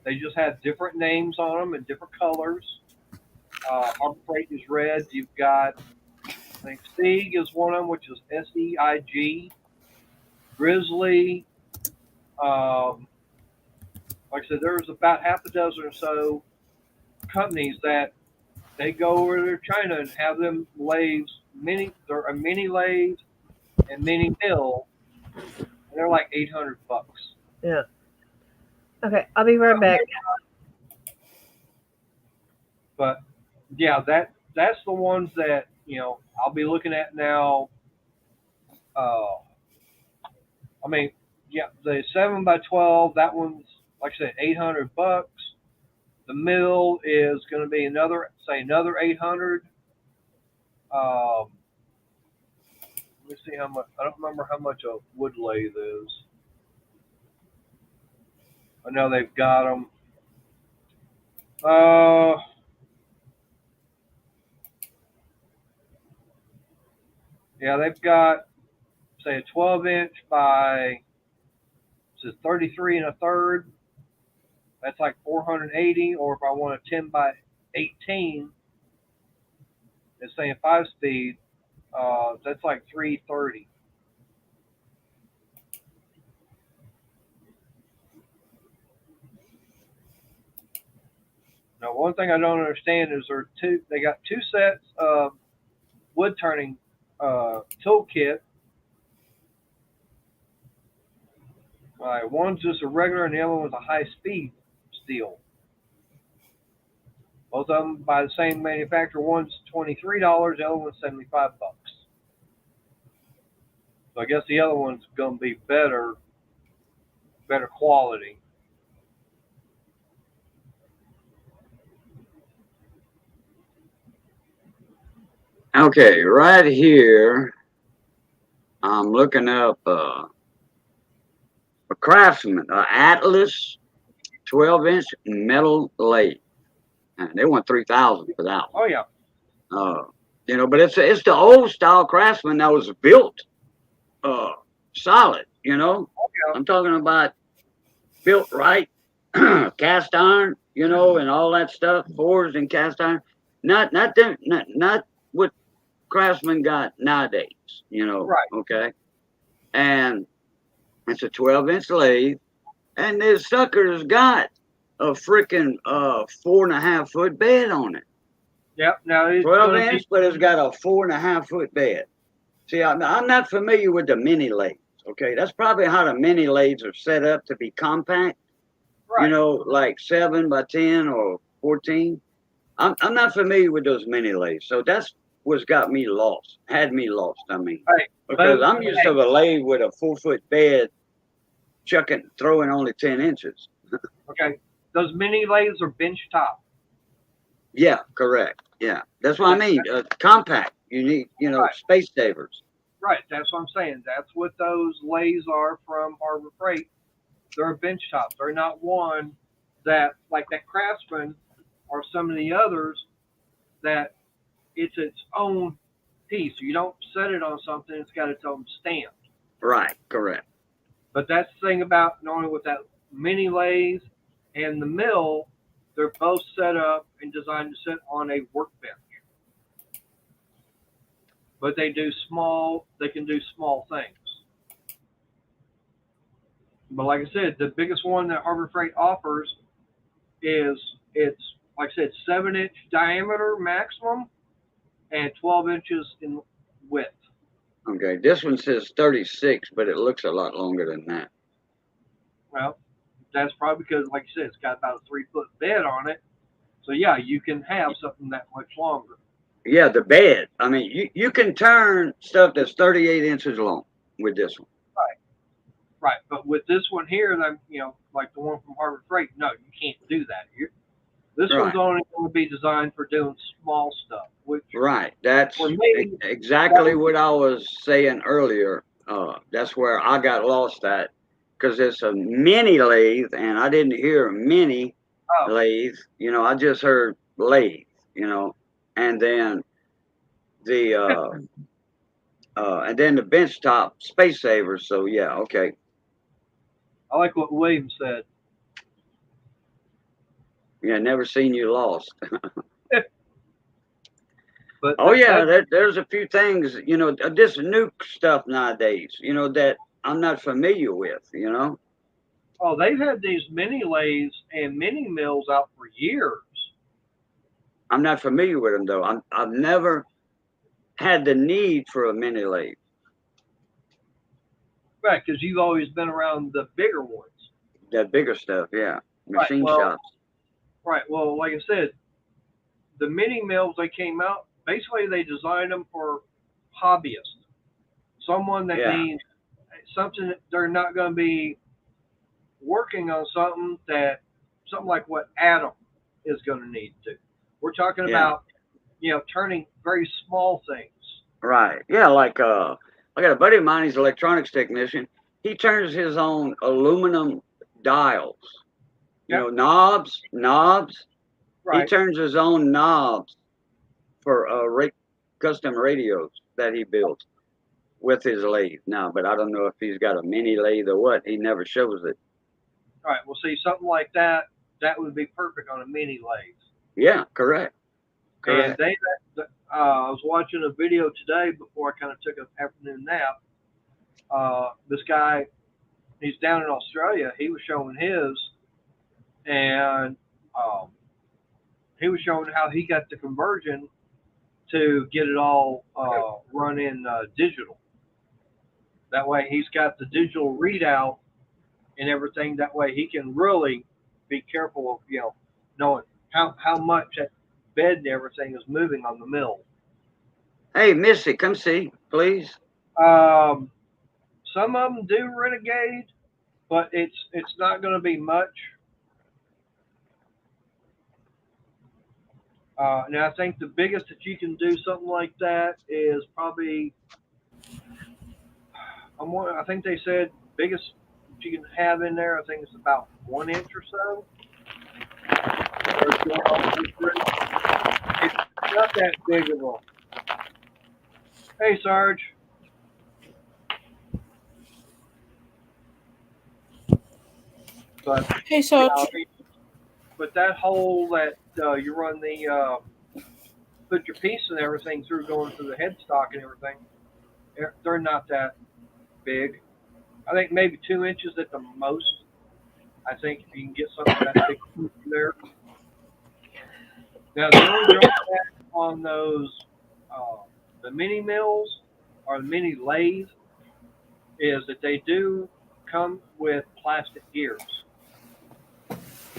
They just have different names on them and different colors. Harbor Freight is red. You've got, I think Sieg is one of them, which is SEIG. Grizzly. Like I said, there's about half a dozen or so companies that they go over to China and have them lathes, they're a mini lathe and mini mill, and they're like $800. Yeah. Okay, I'll be right back. But yeah, that's the ones that I'll be looking at now. I mean, yeah, the 7x12, that one's like I said, $800. The mill is going to be another 800. Let me see how much. I don't remember how much a wood lathe is. I know they've got them. Yeah, they've got say a 12-inch by 33 1/3. That's like 480. Or if I want a 10 by 18, it's saying 5-speed. That's like 330. Now, one thing I don't understand is they got two sets of wood turning toolkit. One's just a regular and the other one's a high speed steel. Both of them by the same manufacturer. One's $23, the other one's $75. So I guess the other one's going to be better quality. Okay, right here, I'm looking up a Craftsman, Atlas 12-inch metal lathe. And they want $3,000 for that one. Oh yeah. But it's the old style Craftsman that was built solid. Oh, yeah. I'm talking about built right, cast iron, and all that stuff, forged and cast iron. Not what Craftsman got nowadays. Right. Okay, and it's a 12-inch lathe, and this sucker's got a freaking 4.5-foot bed on it. Yep. Now it's 12-inch, but it's got a 4.5-foot bed. See, I'm not familiar with the mini lathes. Okay, that's probably how the mini lathes are set up to be compact. right. Like 7 by 10 or 14. I'm not familiar with those mini lathes, so that's what's got me lost. Had me lost. I mean, Right. because I'm used to a lathe with a 4-foot bed, throwing only 10 inches. Okay. Those mini lathes are bench top. Yeah, correct. Yeah, that's what I mean. Compact. You need, Right. space savers. Right. That's what I'm saying. That's what those lathes are from Harbor Freight. They're bench tops. They're not one that, like that Craftsman or some of the others, that it's its own piece. You don't set it on something. It's got its own stand. Right, correct. But that's the thing about knowing with that mini lathe and the mill, they're both set up and designed to sit on a workbench. But they can do small things. But like I said, the biggest one that Harbor Freight offers is it's like I said, 7-inch diameter maximum and 12 inches in width. Okay, this one says 36, but it looks a lot longer than that. Well, that's probably because, like you said, it's got about a 3-foot bed on it. So yeah, you can have something that much longer. Yeah, the bed. I mean, you can turn stuff that's 38 inches long with this one. Right. But with this one here, that like the one from Harbor Freight, no, you can't do that. This Right. one's only going to be designed for doing small stuff, which Right. That's for me, exactly what I was saying earlier. That's where I got lost at, because it's a mini lathe, and I didn't hear mini oh, lathe. I just heard lathe. And then the benchtop space saver. So yeah, okay. I like what William said. Yeah, never seen you lost. But Oh yeah, there's a few things, this new stuff nowadays, that I'm not familiar with, oh, they've had these mini lathes and mini mills out for years. I'm not familiar with them though. I've never had the need for a mini lathe. Right, because you've always been around the bigger ones. That bigger stuff, yeah. Machine well, shops. Right. Well, like I said, the mini mills they came out, basically they designed them for hobbyists. Someone that Yeah. needs something that they're not going to be working on something like what Adam is going to need to. We're talking about, turning very small things. Right. Yeah, like I got a buddy of mine, he's an electronics technician. He turns his own aluminum dials. Knobs. Right. He turns his own knobs for custom radios that he builds with his lathe now. But I don't know if he's got a mini lathe or what. He never shows it. All right. Well, see, something like that would be perfect on a mini lathe. Yeah, correct. And I was watching a video today before I kind of took an afternoon nap. This guy, he's down in Australia. He was showing his, and he was showing how he got the conversion to get it all run in digital. That way, he's got the digital readout and everything. That way, he can really be careful of knowing how much that bed and everything is moving on the mill. Hey, Missy, come see, please. Some of them do renegade, but it's not going to be much. Now, I think the biggest that you can do something like that is probably, I think they said biggest that you can have in there, I think it's about 1 inch or so. It's not that big of a. Hey, Sarge. But Hey, Sarge. but that hole that you run the put your piece and everything through, going through the headstock and everything, they're not that big. I think maybe 2 inches at the most. I think if you can get something that big there. Now the only drawback on those the mini mills or the mini lathe is that they do come with plastic gears.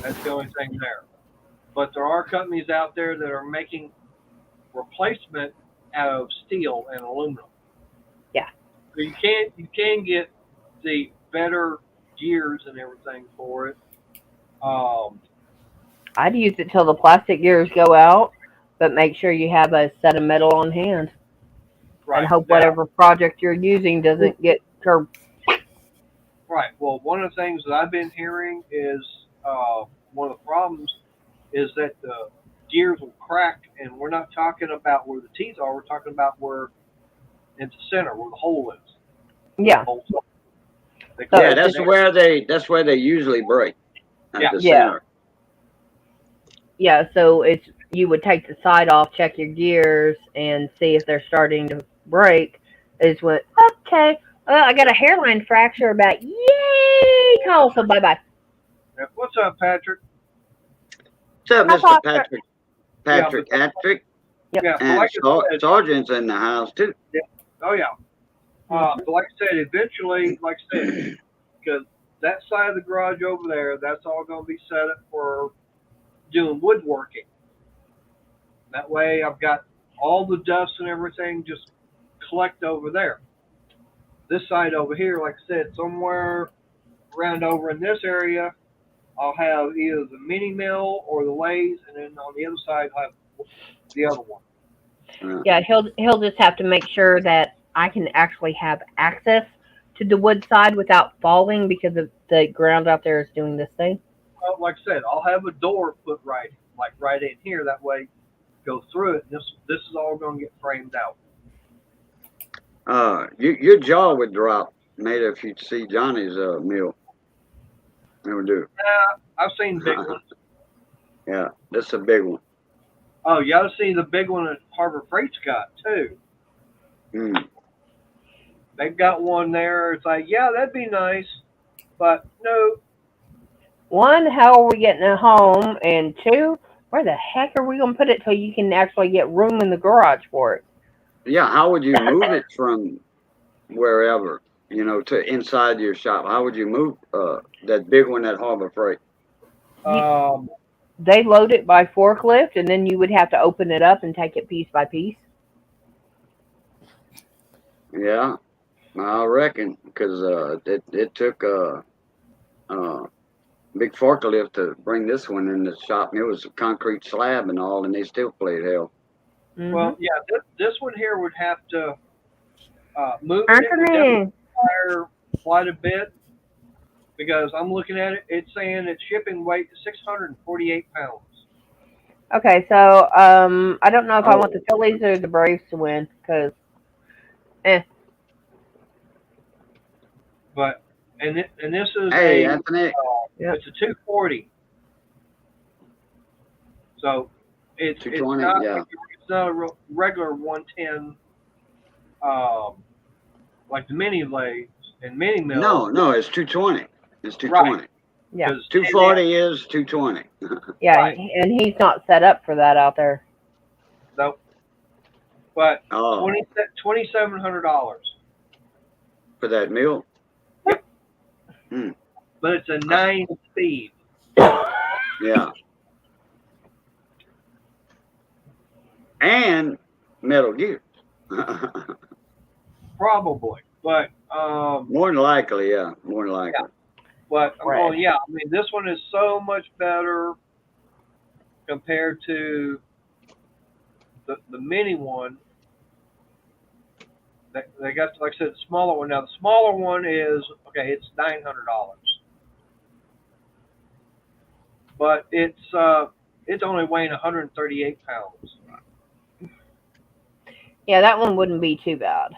That's the only thing there. But there are companies out there that are making replacement out of steel and aluminum. Yeah. So you can get the better gears and everything for it. I'd use it till the plastic gears go out, but make sure you have a set of metal on hand. Right. And hope whatever project you're using doesn't get curbed. Right. Well, one of the things that I've been hearing is one of the problems is that the gears will crack, and we're not talking about where the teeth are. We're talking about where in the center, where the hole is. Yeah. Yeah, that's where they usually break. At the center. Yeah, so you would take the side off, check your gears, and see if they're starting to break. Is when okay, well, I got a hairline fracture about yay tall, so bye. What's up, Patrick? What's up, Mr. Patrick? Patrick. Yep. Yeah, And like I said, Sergeant's in the house too. yeah. Oh yeah. But like I said, eventually, like I said, because that side of the garage over there, that's all going to be set up for doing woodworking. That way, I've got all the dust and everything just collect over there. This side over here, like I said, somewhere around over in this area, I'll have either the mini mill or the lathe, and then on the other side, I'll have the other one. Yeah, he'll just have to make sure that I can actually have access to the wood side without falling because of the ground out there is doing this thing. Well, like I said, I'll have a door put right in here. That way, go through it. And this is all going to get framed out. Your jaw would drop, mate, if you'd see Johnny's mill. It would do. I've seen big ones. Yeah, this is a big one. Oh, you ought to see the big one that Harbor Freight's got too. They've got one there. It's like, yeah, that'd be nice, but no. One, how are we getting it home? And two, where the heck are we going to put it till you can actually get room in the garage for it? Yeah, how would you move it from wherever, to inside your shop? How would you move that big one at Harbor Freight? They load it by forklift, and then you would have to open it up and take it piece by piece. Yeah, I reckon, because it took a big forklift to bring this one in the shop. And it was a concrete slab and all, and they still played hell. Mm-hmm. Well, yeah, this one here would have to move Anthony. it quite a bit, because I'm looking at it. It's saying its shipping weight is 648 pounds. Okay, so I don't know if I want the Phillies or the Braves to win, because But and this is Hey, Anthony. It's a 240. So it's 220, not yeah. it's not a regular 110 like the mini lathes and mini mills. No, it's 220. It's 220. Right. yeah, 240 is 220. yeah, Right. and he's not set up for that out there. So, but Oh, $2,700. for that mill? But it's a 9-speed. Yeah. And Metal Gear. Probably, but More than likely, yeah. More than likely. but Right. oh yeah, I mean this one is so much better compared to the mini one. They got, like I said, the smaller one. Now the smaller one is okay. It's $900, but it's only weighing 138 pounds. Yeah, that one wouldn't be too bad.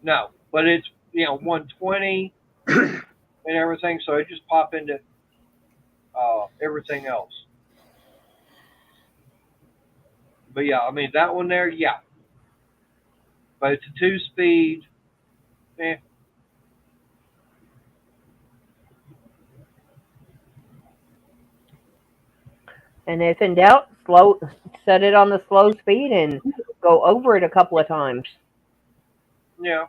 No, but it's 120 and everything, so it just pop into everything else. But yeah, I mean that one there, yeah. But it's a 2-speed. And if in doubt, set it on the slow speed and go over it a couple of times. Yeah.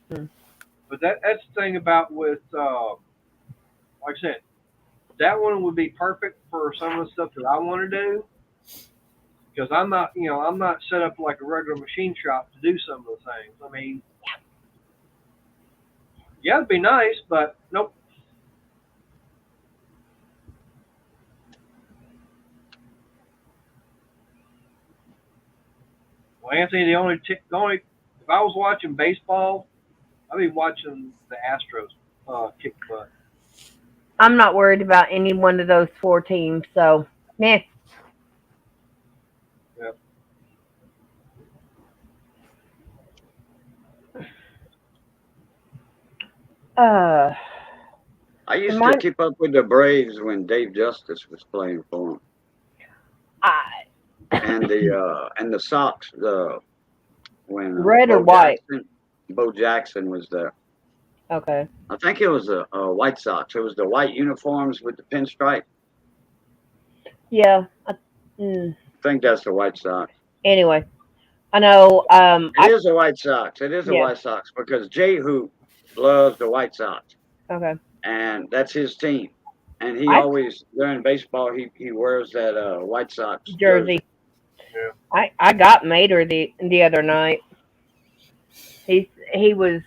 But that's the thing about with, like I said, that one would be perfect for some of the stuff that I want to do. Because I'm not set up like a regular machine shop to do some of the things. I mean, yeah, it'd be nice, but nope. Well, Anthony, the only if I was watching baseball, I'd be watching the Astros kick butt. I'm not worried about any one of those 4 teams, so meh. Yep. I used to keep up with the Braves when Dave Justice was playing for them. And the Sox, when Red or white? Bo Jackson was there. Okay. I think it was a White Sox. It was the white uniforms with the pinstripe. Yeah. I think that's the White Sox. Anyway, I know. It is the White Sox. It is the Yeah. White Sox because Jay Hoop loves the White Sox, Okay. and that's his team. And he I always during baseball he wears that White Sox Jersey. jersey. I got Mater the other night. He was.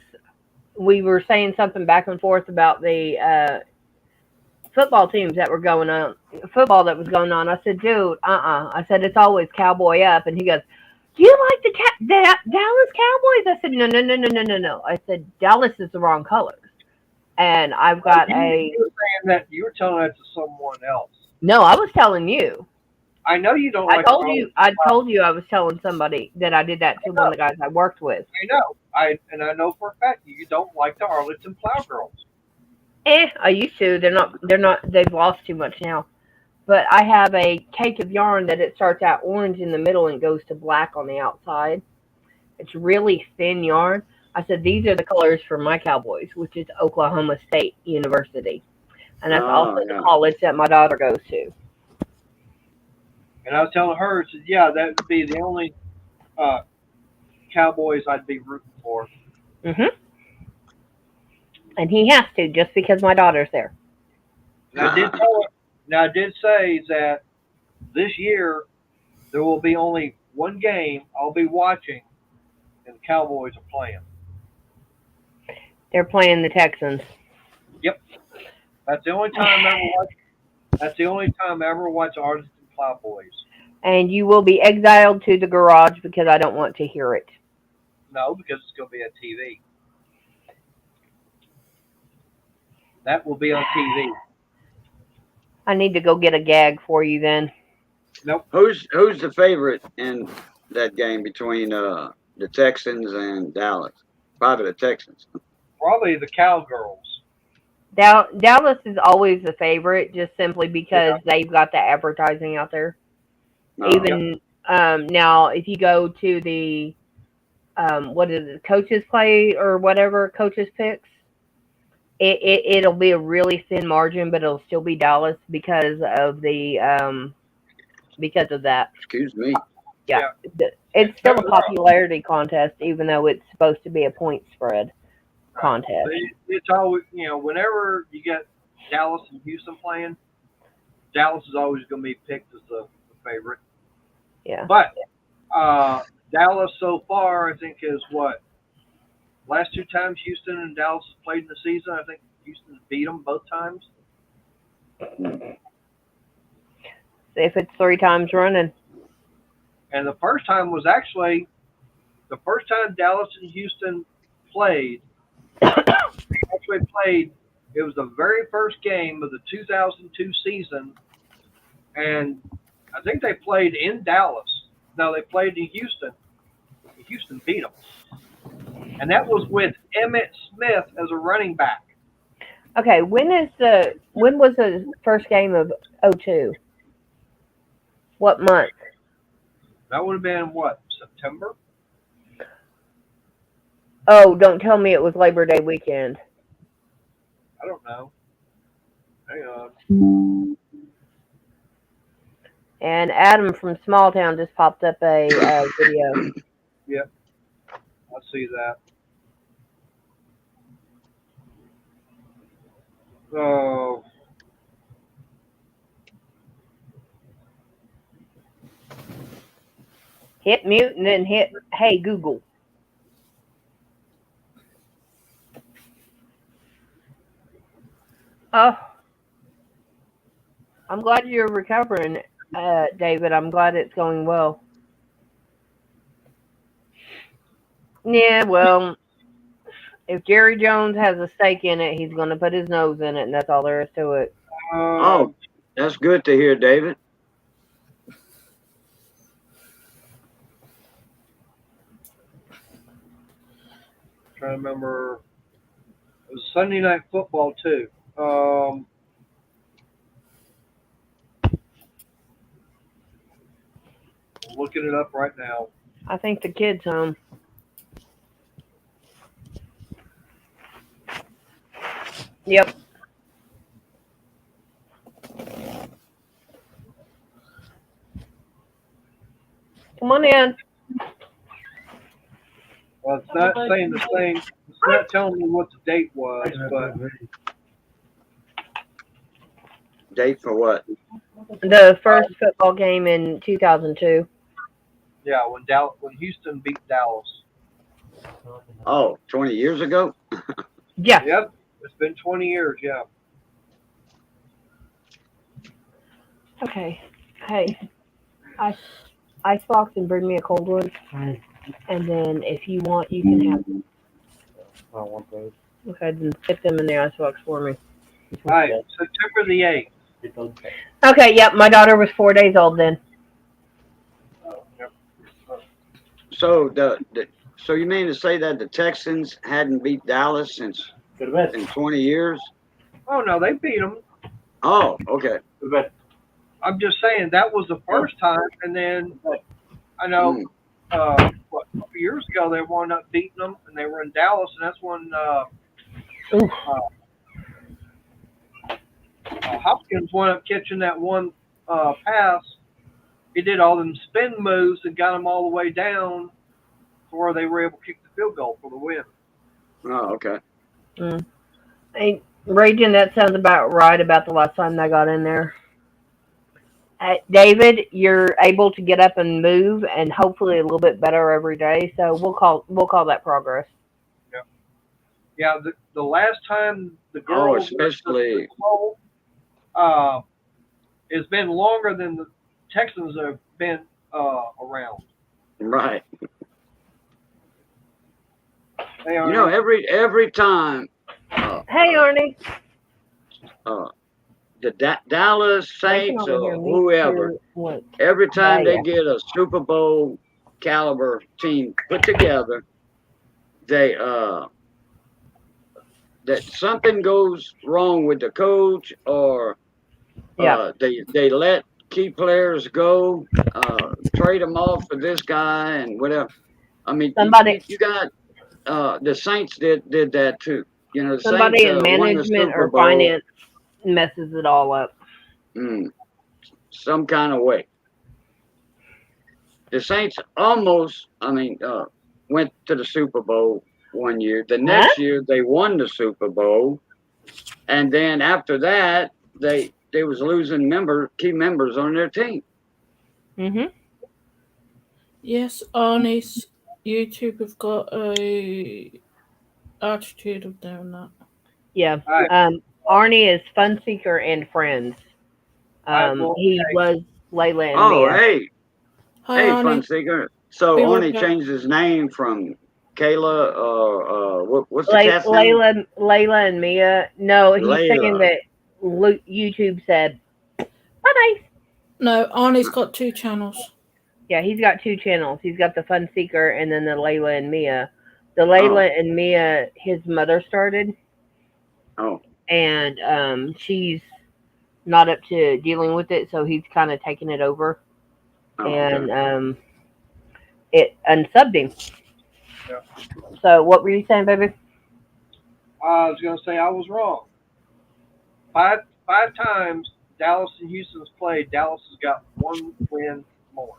We were saying something back and forth about the football teams that were going on, football that was going on. I said, dude, I said, it's always Cowboy up. And he goes, do you like the Dallas Cowboys? I said, no. I said, Dallas is the wrong colors. And I've got You were saying that you were telling that to someone else. no, I was telling you. I know you don't I like. told you I was telling somebody that I did that to one of the guys I worked with. I know. I know for a fact you don't like the Arlington Plowgirls. I used to. They've lost too much now. But I have a cake of yarn that it starts out orange in the middle and goes to black on the outside. It's really thin yarn. I said, these are the colors for my Cowboys, which is Oklahoma State University. And that's also the college that my daughter goes to. And I was telling her, I said, yeah, that would be the only Cowboys I'd be rooting for. And he has to, just because my daughter's there. And I did tell her, now I did say that this year there will be only one game I'll be watching, and the Cowboys are playing. They're playing the Texans. Yep, that's the only time I ever watch. That's the only time I ever watch Arlington Plowboys. And you will be exiled to the garage because I don't want to hear it. No, because it's going to be on TV. That will be on TV. I need to go get a gag for you then. Nope. Who's the favorite in that game between the Texans and Dallas? Probably the Texans. Probably the Cowgirls. Dallas is always the favorite, just simply because they've got the advertising out there. Even now, if you go to the what is it, coaches play or whatever, coaches picks, it'll be a really thin margin, but it'll still be Dallas because of the because of that. Excuse me. Yeah. It's still a popularity contest, even though it's supposed to be a point spread contest. But it's always, whenever you get Dallas and Houston playing, Dallas is always going to be picked as the favorite. Yeah. But Dallas so far, I think, is what? Last two times Houston and Dallas played in the season, I think Houston beat them both times. If it's 3 times running. And the first time was actually the first time Dallas and Houston played. It was the very first game of the 2002 season, and I think they played in Dallas. Now they played in Houston. Houston beat them, and that was with Emmitt Smith as a running back. Okay, when was the first game of 2002? What month? That would have been what, September? Oh, don't tell me it was Labor Day weekend. I don't know. Hang on. And Adam from Small Town just popped up a video. Yep, I see that. Oh. Hit mute and then hit, hey, Google. Oh, I'm glad you're recovering, David. I'm glad it's going well. Yeah, well, if Jerry Jones has a stake in it, he's going to put his nose in it, and that's all there is to it. Oh, that's good to hear, David. Trying to remember. It was Sunday Night Football too. Looking it up right now. I think the kid's home. Yep. Come on in. Well, it's not saying the same. It's not telling me what the date was, but Date for what? The first football game in 2002. yeah, when Houston beat Dallas. Oh, 20 years ago? Yeah. Yep, it's been 20 years. Yeah. Okay. Hey, icebox and bring me a cold one. And then if you want, you can have. I want those. Okay, then stick them in the icebox for me. All right, September the 8th. Okay. Yep. My daughter was 4 days old then. Yep. So so you mean to say that the Texans hadn't beat Dallas since in 20 years? Oh no, they beat them. Oh, okay. I'm just saying that was the first time, and then I know a couple years ago they wound up beating them, and they were in Dallas, and that's when Hopkins wound up catching that one pass. He did all them spin moves and got them all the way down to where they were able to kick the field goal for the win. Oh, okay. Hey, Raging, that sounds about right about the last time they got in there. David, you're able to get up and move, and hopefully a little bit better every day. So we'll call that progress. Yeah, the last time the girls especially it's been longer than the Texans have been around. right. They are, You know, every time Hey, Arnie. the Dallas Saints or whoever, What? every time Yeah, they get a Super Bowl caliber team put together, they that something goes wrong with the coach, or they let key players go, trade them off for this guy and whatever. I mean, you got the Saints did that too. You know, the somebody Saints in won the management Super or Bowl. finance messes it all up. Some kind of way. The Saints almost, went to the Super Bowl one year. The next year they won the Super Bowl, and then after that they was losing key members on their team. Yes, Arnie's YouTube have got a attitude of doing that. Yeah. Arnie is Fun Seeker and Friends. He was Layla and Mia. Hey, Hi, hey, Arnie. Fun Seeker. So Be Arnie right back. changed his name from Kayla or what's the cat's name? Layla and Mia. No, he's saying that YouTube said bye. No, Arnie's got 2 channels. Yeah, he's got 2 channels. He's got the Fun Seeker and then the Layla and Mia. The Layla and Mia, his mother started. Oh. And she's not up to dealing with it, so he's kind of taking it over. And it unsubbed him. Yeah. So what were you saying, baby? I was going to say I was wrong. Five times Dallas and Houston's played. Dallas has got 1 win more.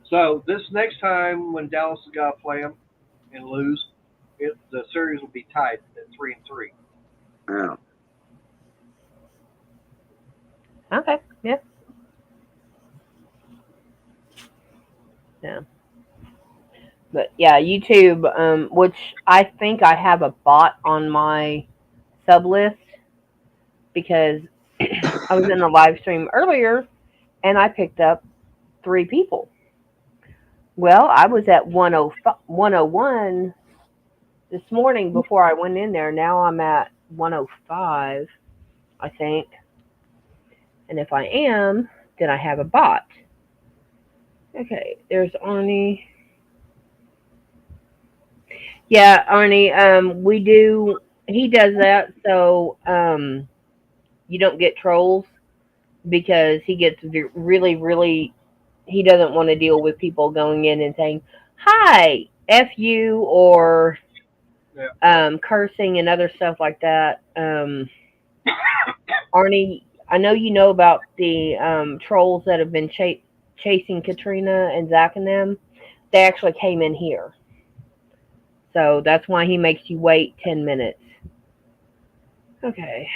So this next time when Dallas has got to play them and lose, the series will be tied at 3-3. Yeah. Okay. Yeah. Yeah. But yeah, YouTube, which I think I have a bot on my sub list because I was in the live stream earlier and I picked up 3 people. Well, I was at 101 this morning before I went in there. Now I'm at 105, I think. And if I am, then I have a bot. Okay, there's Arnie. Yeah, Arnie, he does that so you don't get trolls because he gets really, really, he doesn't want to deal with people going in and saying, hi, F you, or cursing and other stuff like that. Arnie, I know you know about the trolls that have been chasing Katrina and Zach and them. they actually came in here. So that's why he makes you wait 10 minutes. Okay.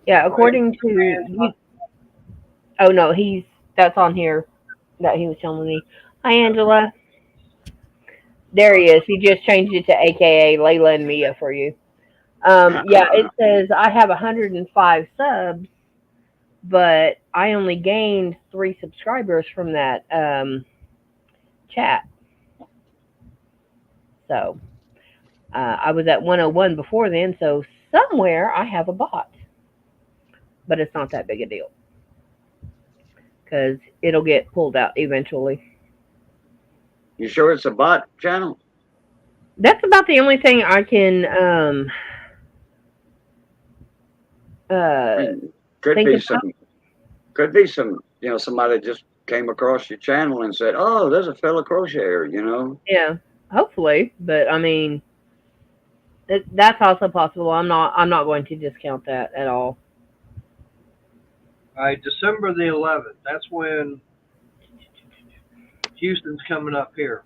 Yeah, according to... Oh, no, that's on here that he was telling me. Hi, Angela. There he is. He just changed it to AKA Layla and Mia for you. Yeah, it says I have 105 subs, but I only gained 3 subscribers from that chat. So I was at 101 before then, so somewhere I have a bot. But it's not that big a deal because it'll get pulled out eventually. You sure it's a bot channel? That's about the only thing I can Could think be about. some, you know, somebody just came across your channel and said, "Oh, there's a fellow crocheter," you know. Yeah, hopefully, but I mean, that's also possible. I'm not going to discount that at all. All right, December the 11th. That's when Houston's coming up here.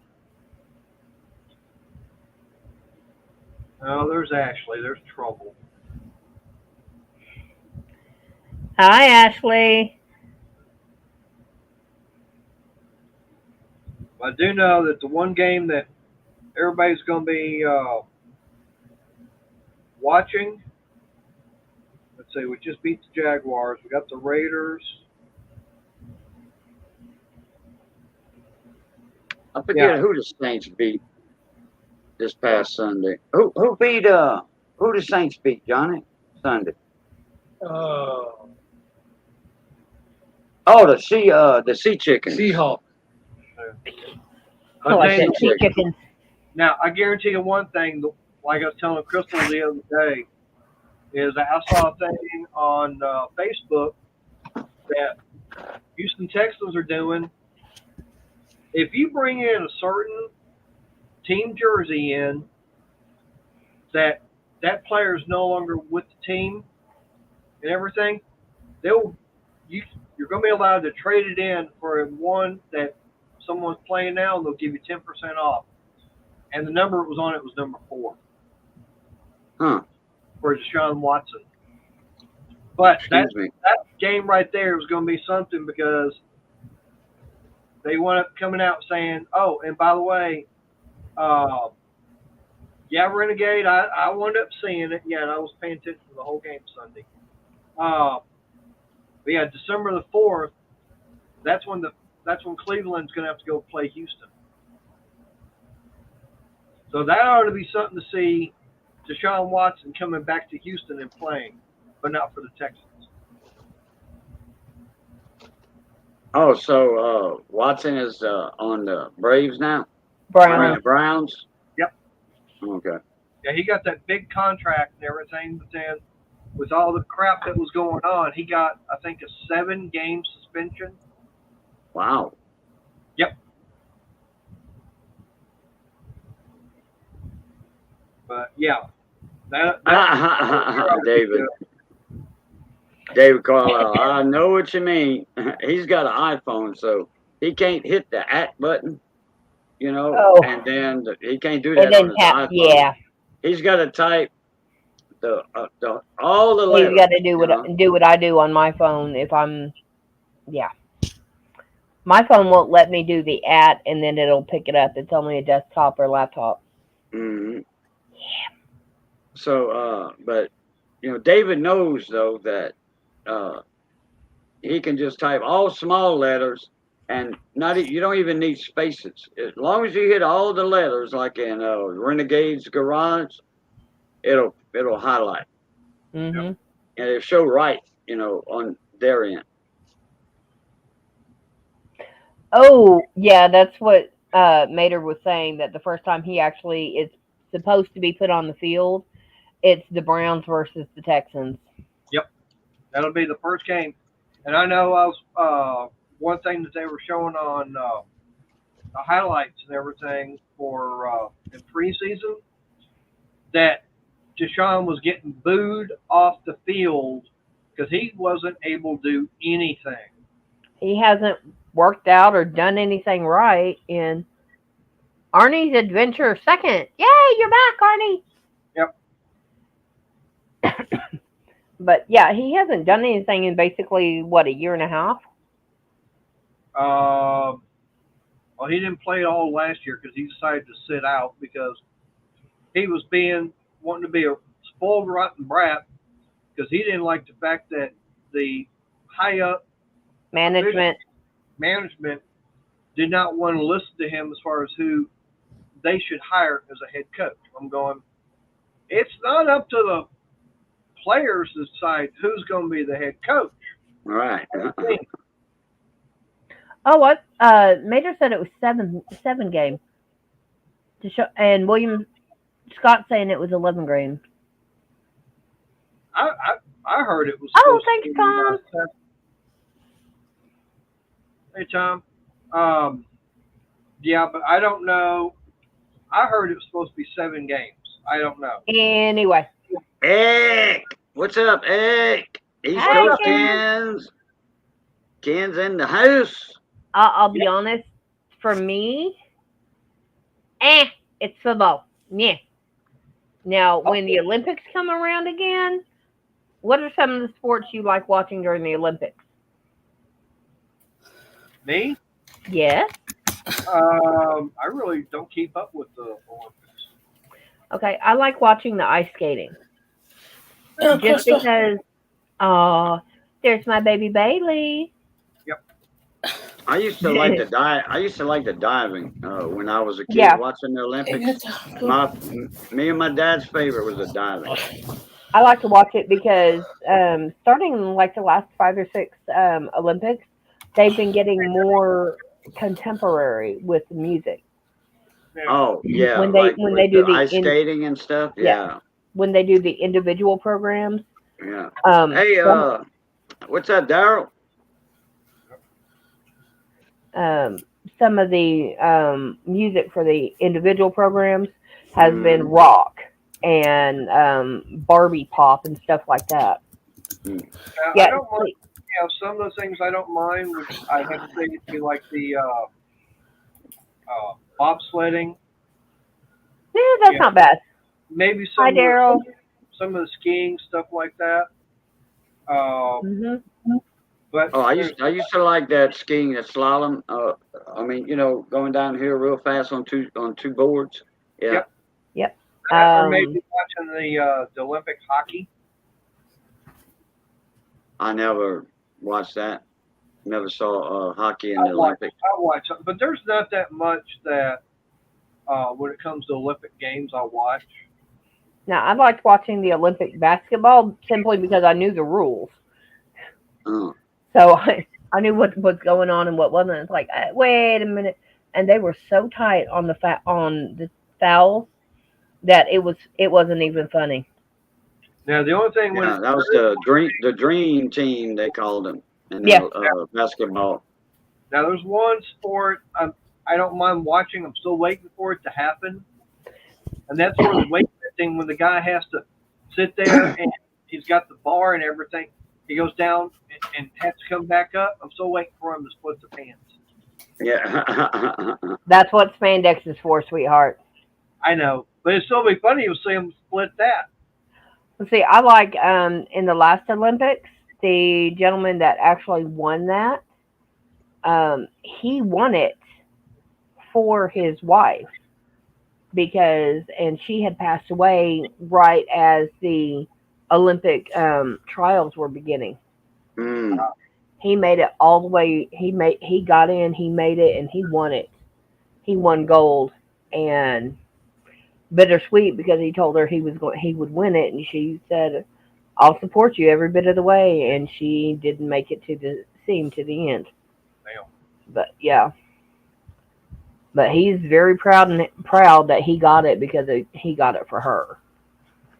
Oh, there's Ashley. There's trouble. Hi, Ashley. I do know that the one game that everybody's going to be watching. Let's see, we just beat the Jaguars. We got the Raiders. I forget who the Saints beat this past Sunday. Who beat who the Saints beat, Johnny? Sunday. Oh, Oh, the sea chicken. Seahawks. I like that sea chicken. Now, I guarantee you one thing, like I was telling Crystal the other day, is that I saw a thing on Facebook that Houston Texans are doing. If you bring in a certain team jersey in, that player is no longer with the team and everything, you're going to be allowed to trade it in for one that someone's playing now, and they'll give you 10% off. And the number it was on it was number 4. Huh. For Deshaun Watson. But that Excuse me. game right there was going to be something because they wound up coming out saying, oh, and by the way, Renegade, I wound up seeing it. Yeah, and I was paying attention to the whole game Sunday. But yeah, December the 4th, that's when Cleveland's going to have to go play Houston. So that ought to be something to see. Deshaun Watson coming back to Houston and playing, but not for the Texans. Oh, so Watson is on the Braves now? Browns? Yep. Okay. Yeah, he got that big contract and everything, but then with all the crap that was going on, he got, I think, a 7-game suspension. Wow. Yep. But yeah, David Carlisle, I know what you mean. He's got an iPhone, so he can't hit the button, you know, and then he can't do that on his iPhone. Yeah. He's got to type all the letters. He's got to do what I do on my phone. If I'm, my phone won't let me do the and then it'll pick it up. It's only a desktop or laptop. Mm-hmm. Yeah. So, but you know, David knows though that he can just type all small letters and you don't even need spaces. As long as you hit all the letters, like in Renegade's Garage, it'll highlight. Mm-hmm. And it'll show right, you know, on their end. Oh, yeah, that's what Mater was saying, that the first time he actually is supposed to be put on the field, it's the Browns versus the Texans. Yep. That'll be the first game. And I know one thing that they were showing on the highlights and everything for in preseason, that Deshaun was getting booed off the field because he wasn't able to do anything. He hasn't worked out or done anything right. And Arnie's adventure second. Yay, you're back, Arnie. Yep. But yeah, he hasn't done anything in basically what, a year and a half. Well, he didn't play it all last year because he decided to sit out because he was wanting to be a spoiled rotten brat because he didn't like the fact that the high up Management. management did not want to listen to him as far as who they should hire as a head coach. I'm going, it's not up to the players to decide who's going to be the head coach. Right. Oh, what? Major said it was seven games. To show, and William Scott saying it was 11 games. I heard it was. Oh, supposed thanks, to be, Tom. Hey, Tom. Yeah, but I don't know. I heard it was supposed to be 7 games. I don't know. Anyway. Egg! What's up, Egg? East Hi, Coast Ken. Ken's in the house. I'll be honest. For me, it's football. Yeah. Now, when the Olympics come around again, what are some of the sports you like watching during the Olympics? Me? Yes. I really don't keep up with the Olympics. Okay, I like watching the ice skating. Yeah, Just Crystal. because, there's my baby Bailey. Yep. I used to like the diving when I was a kid Yeah. watching the Olympics. Me and my dad's favorite was the diving. I like to watch it because starting in like the last 5 or 6 Olympics, they've been getting more contemporary with the music. Oh yeah, When they do the ice skating and stuff. Yeah. When they do the individual programs. Yeah. Hey, what's up, Daryl? Some of the music for the individual programs has been rock and Barbie pop and stuff like that. I don't mind. Yeah, some of those things I don't mind, which I have to say would be like the bobsledding. Yeah, that's not bad. Maybe Hi, Daryl. Some of the skiing stuff like that. But I used to like that skiing, that slalom. I mean, going down here real fast on two boards. Yeah. Yep. Or maybe watching the Olympic hockey. I never watched that. Never saw hockey in the Olympics. I watch, but there's not that much that when it comes to Olympic games I watch. Now, I liked watching the Olympic basketball simply because I knew the rules. Oh. So I knew what was going on and what wasn't. It's like, wait a minute, and they were so tight on the fouls that it wasn't even funny. Now the only thing that was the dream team they called them in basketball. Now there's one sport I don't mind watching. I'm still waiting for it to happen, and that's where the weightlifting, when the guy has to sit there and he's got the bar and everything. He goes down and has to come back up. I'm still waiting for him to split the pants. Yeah. That's what spandex is for, sweetheart. I know, but it'd still be funny to see him split that. Let's see, I like in the last Olympics, the gentleman that actually won that, he won it for his wife and she had passed away right as the Olympic trials were beginning. He made it all the way. He got in. He made it, and he won it. He won gold, and bittersweet because he told her he would win it, and she said, "I'll support you every bit of the way." And she didn't make it to the end. Damn. But yeah. But he's very proud that he got it because he got it for her.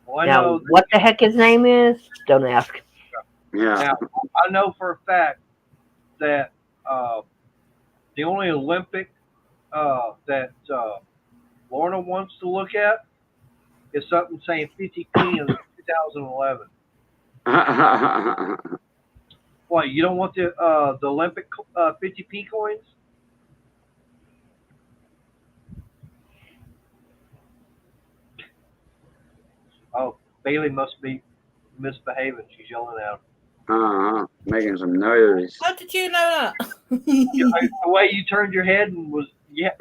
Well, now, what the heck his name is? Don't ask. Yeah. Now, I know for a fact that the only Olympic that Lorna wants to look at is something saying 50P in 2011. What, you don't want the Olympic 50p coins? Oh, Bailey must be misbehaving. She's yelling out. Making some noise. How did you know that? The way you turned your head and was Yeah,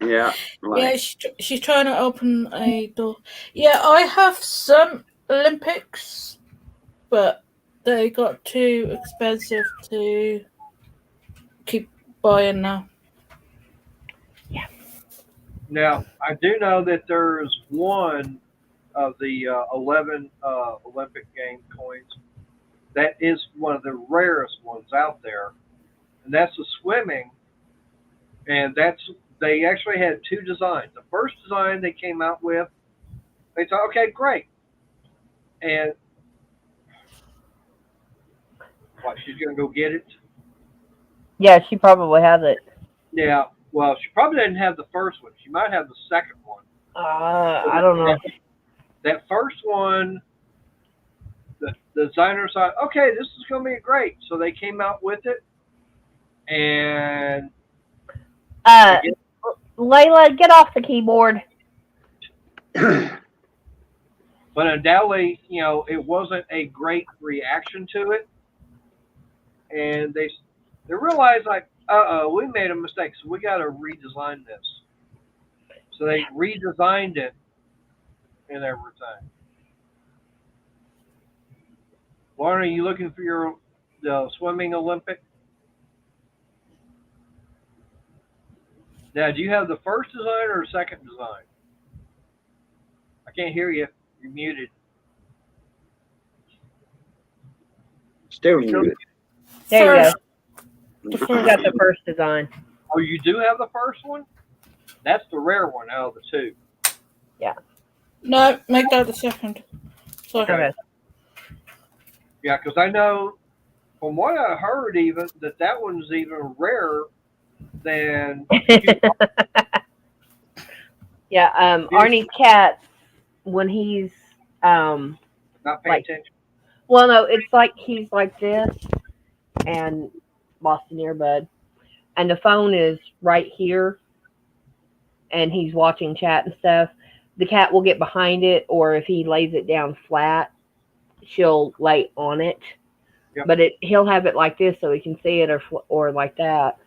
Yeah, like, she's trying to open a door. Yeah, I have some Olympics, but they got too expensive to keep buying now. Now, I do know that there's one of the 11 Olympic game coins that is one of the rarest ones out there, and that's the swimming. And they actually had two designs. The first design they came out with, they thought, okay, great. And what, she's gonna go get it? Yeah, she probably has it. Yeah. Well, she probably didn't have the first one. She might have the second one. I don't know. That first one, the designer thought, okay, this is going to be great. So they came out with it. And Layla, get off the keyboard. but undoubtedly, it wasn't a great reaction to it. And they realized, like, we made a mistake. So we got to redesign this. So they redesigned it and everything. Lauren, are you looking for the swimming Olympic? Now, do you have the first design or second design? I can't hear you. You're muted. still muted. There you First, go. the You first. got the first design. Oh, you do have the first one? That's the rare one out of the two. No, make that the second. Sorry. Okay. Yeah, because I know from what I heard even that one's even rarer than Yeah, Arnie's cat, when he's not paying like, attention. well, no, it's like he's like this and lost an earbud, and the phone is right here, and he's watching chat and stuff. The cat will get behind it, or if he lays it down flat, she'll lay on it. Yep. But he'll have it like this so he can see it, or like that.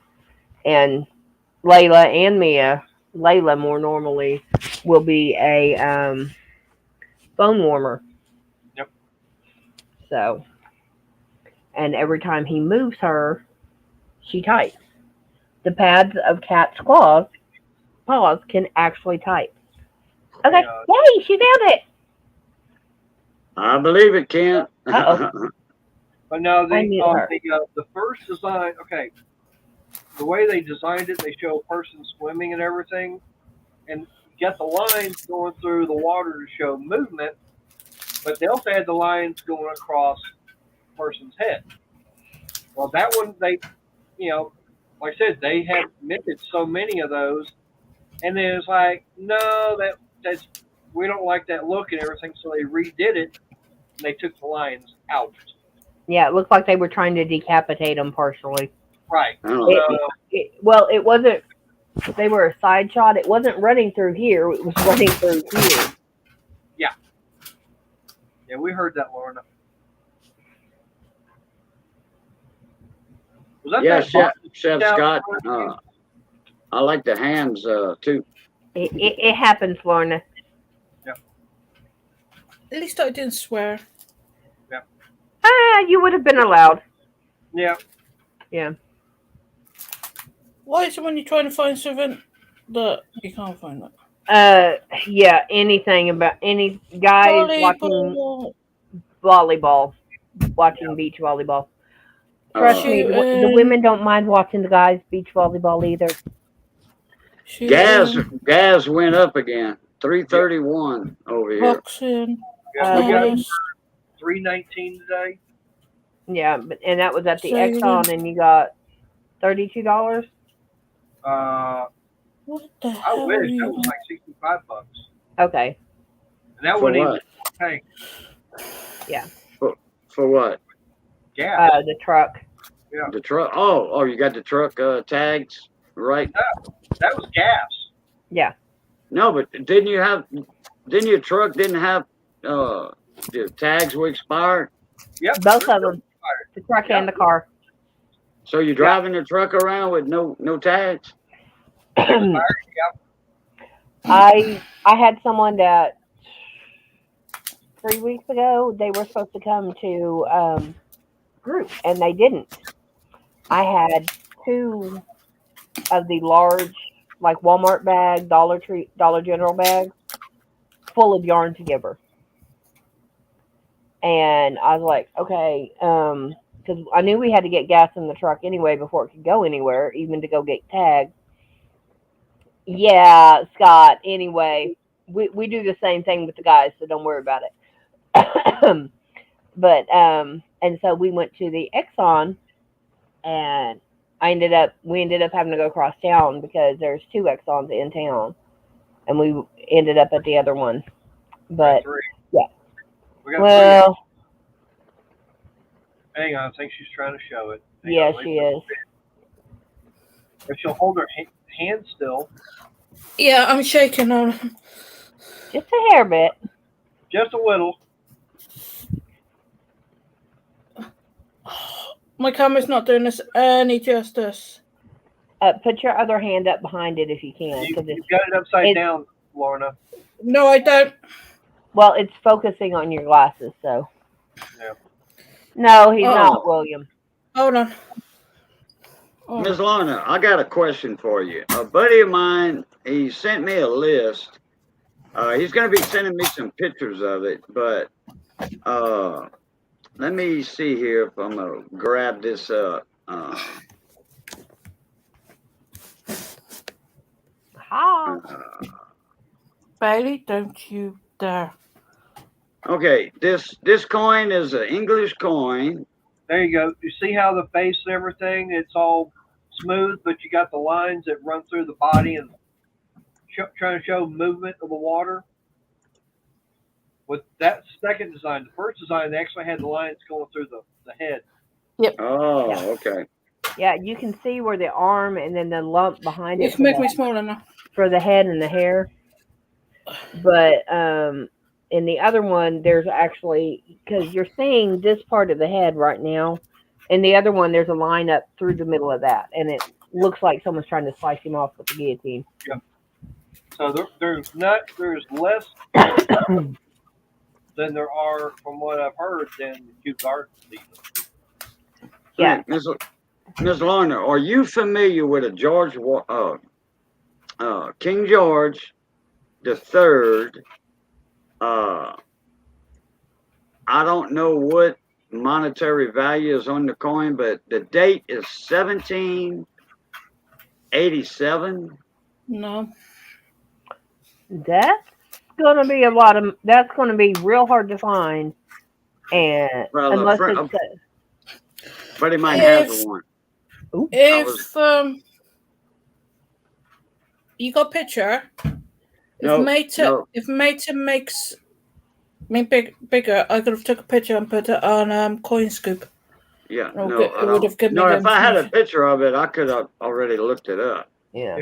And Layla and Mia, Layla more normally, will be a phone warmer. Yep. So, and every time he moves her, she types. The pads of cat's paws can actually type. Okay, yay, she found it. I believe it, Kent. Uh-oh. But no, I knew her. the first design, okay, the way they designed it, they show a person swimming and everything, and you got the lines going through the water to show movement, but they also had the lines going across the person's head. Well, that one, they, like I said, they had minted so many of those, and then it's like, no, that's we don't like that look and everything, so they redid it, and they took the lines out. Yeah, it looked like they were trying to decapitate him partially. Right. Well, it wasn't. They were a side shot. It wasn't running through here. It was running through here. Yeah, we heard that, Lorna. Was that Yeah, that Chef Scott. I like the hands too. It happens, Lorna. At least I didn't swear. You would have been allowed. Yeah. Yeah. Why is it when you're trying to find something that you can't find it? Yeah, anything about any guys watching volleyball, watching beach volleyball. Trust me, the women don't mind watching the guys beach volleyball either. Gas went up again. 331 over here. Boxing. Yeah, we got $3.19 today. Yeah, and that was at the Exxon, and you got $32. What the hell? I wish that was like $65. Okay. And that For wouldn't what? even tank. Yeah. For what? gas. The truck. The truck. Oh, you got the truck tags, right? That was gas. Yeah. No, but didn't your truck didn't have the tags were expired? Yep. Both of them. The truck and the car. So you're driving the truck around with no tags? I had someone that 3 weeks ago they were supposed to come to group and they didn't. I had 2 of the large like Walmart bag, Dollar General bags full of yarn to give her. And I was like, okay, because I knew we had to get gas in the truck anyway before it could go anywhere, even to go get tags. Yeah, Scott. Anyway, we do the same thing with the guys, so don't worry about it. But and so we went to the Exxon, and we ended up having to go across town because there's 2 Exxons in town, and we ended up at the other one. But yeah, well, hang on, I think she's trying to show it. Yeah, she is. If she'll hold her hand still. Yeah, I'm shaking on. Just a hair bit. Just a little. My camera's not doing this any justice. Put your other hand up behind it if you can. You've got it upside down, Lorna. No, I don't. Well, it's focusing on your glasses, so. Yeah. No, he's not, William. Hold on. Ms. Lorna, I got a question for you. A buddy of mine, he sent me a list. He's going to be sending me some pictures of it, but let me see here if I'm going to grab this up. Bailey, don't you dare. Okay, this coin is an English coin. There you go. You see how the face and everything, it's all smooth, but you got the lines that run through the body and trying to show movement of the water. With that second design, the first design, they actually had the lines going through the head. Yep. Oh, okay. Yeah, you can see where the arm and then the lump behind it. You can make me smaller now. For the head and the hair. But in the other one, there's actually, because you're seeing this part of the head right now, and the other one, there's a line up through the middle of that, and it looks like someone's trying to slice him off with the guillotine. Yeah. So there's less than there are, from what I've heard, than Kew Gardens even. Yeah. Ms. Lorna, are you familiar with a King George III? I don't know what monetary value is on the coin, but the date is 1787. No. That's going to be real hard to find. And unless but he might have one. If you got a picture, if Mater makes me bigger, I could have took a picture and put it on Coin Scoop. Yeah, it would have given me if I had a picture of it, I could have already looked it up. Yeah.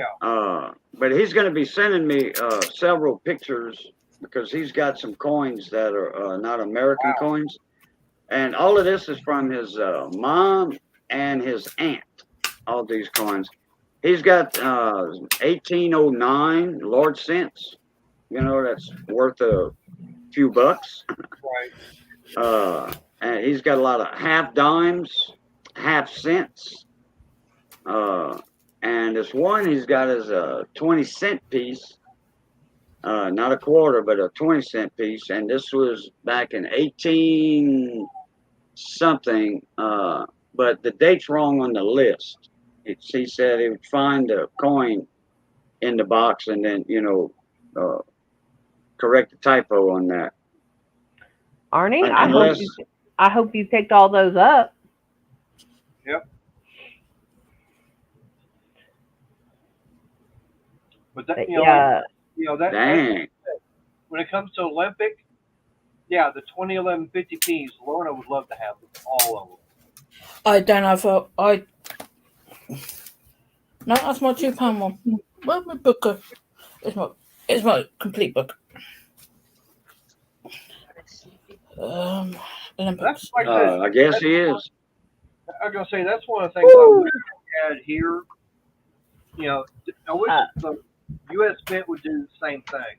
But he's going to be sending me several pictures because he's got some coins that are not American coins. And all of this is from his mom and his aunt, all these coins. He's got 1809 Lord cents. You know, that's worth a few bucks. Right. And he's got a lot of half dimes, half cents. And this one he's got is a 20-cent piece. Not a quarter, but a 20-cent piece. And this was back in 18 something. But the date's wrong on the list. He said he would find a coin in the box and then, correct the typo on that. Arnie, I hope you picked all those up. Yep. But that, Dang. When it comes to Olympic, the 2011 50 Ps, Lorna would love to have them, all of them. I don't have a. No, that's my £2 one. Where's my book? It's my complete book. Olympics. That's like I said, I guess he is. I was gonna say that's one of the things I wish we had here. You know, I wish the U.S. Mint would do the same thing.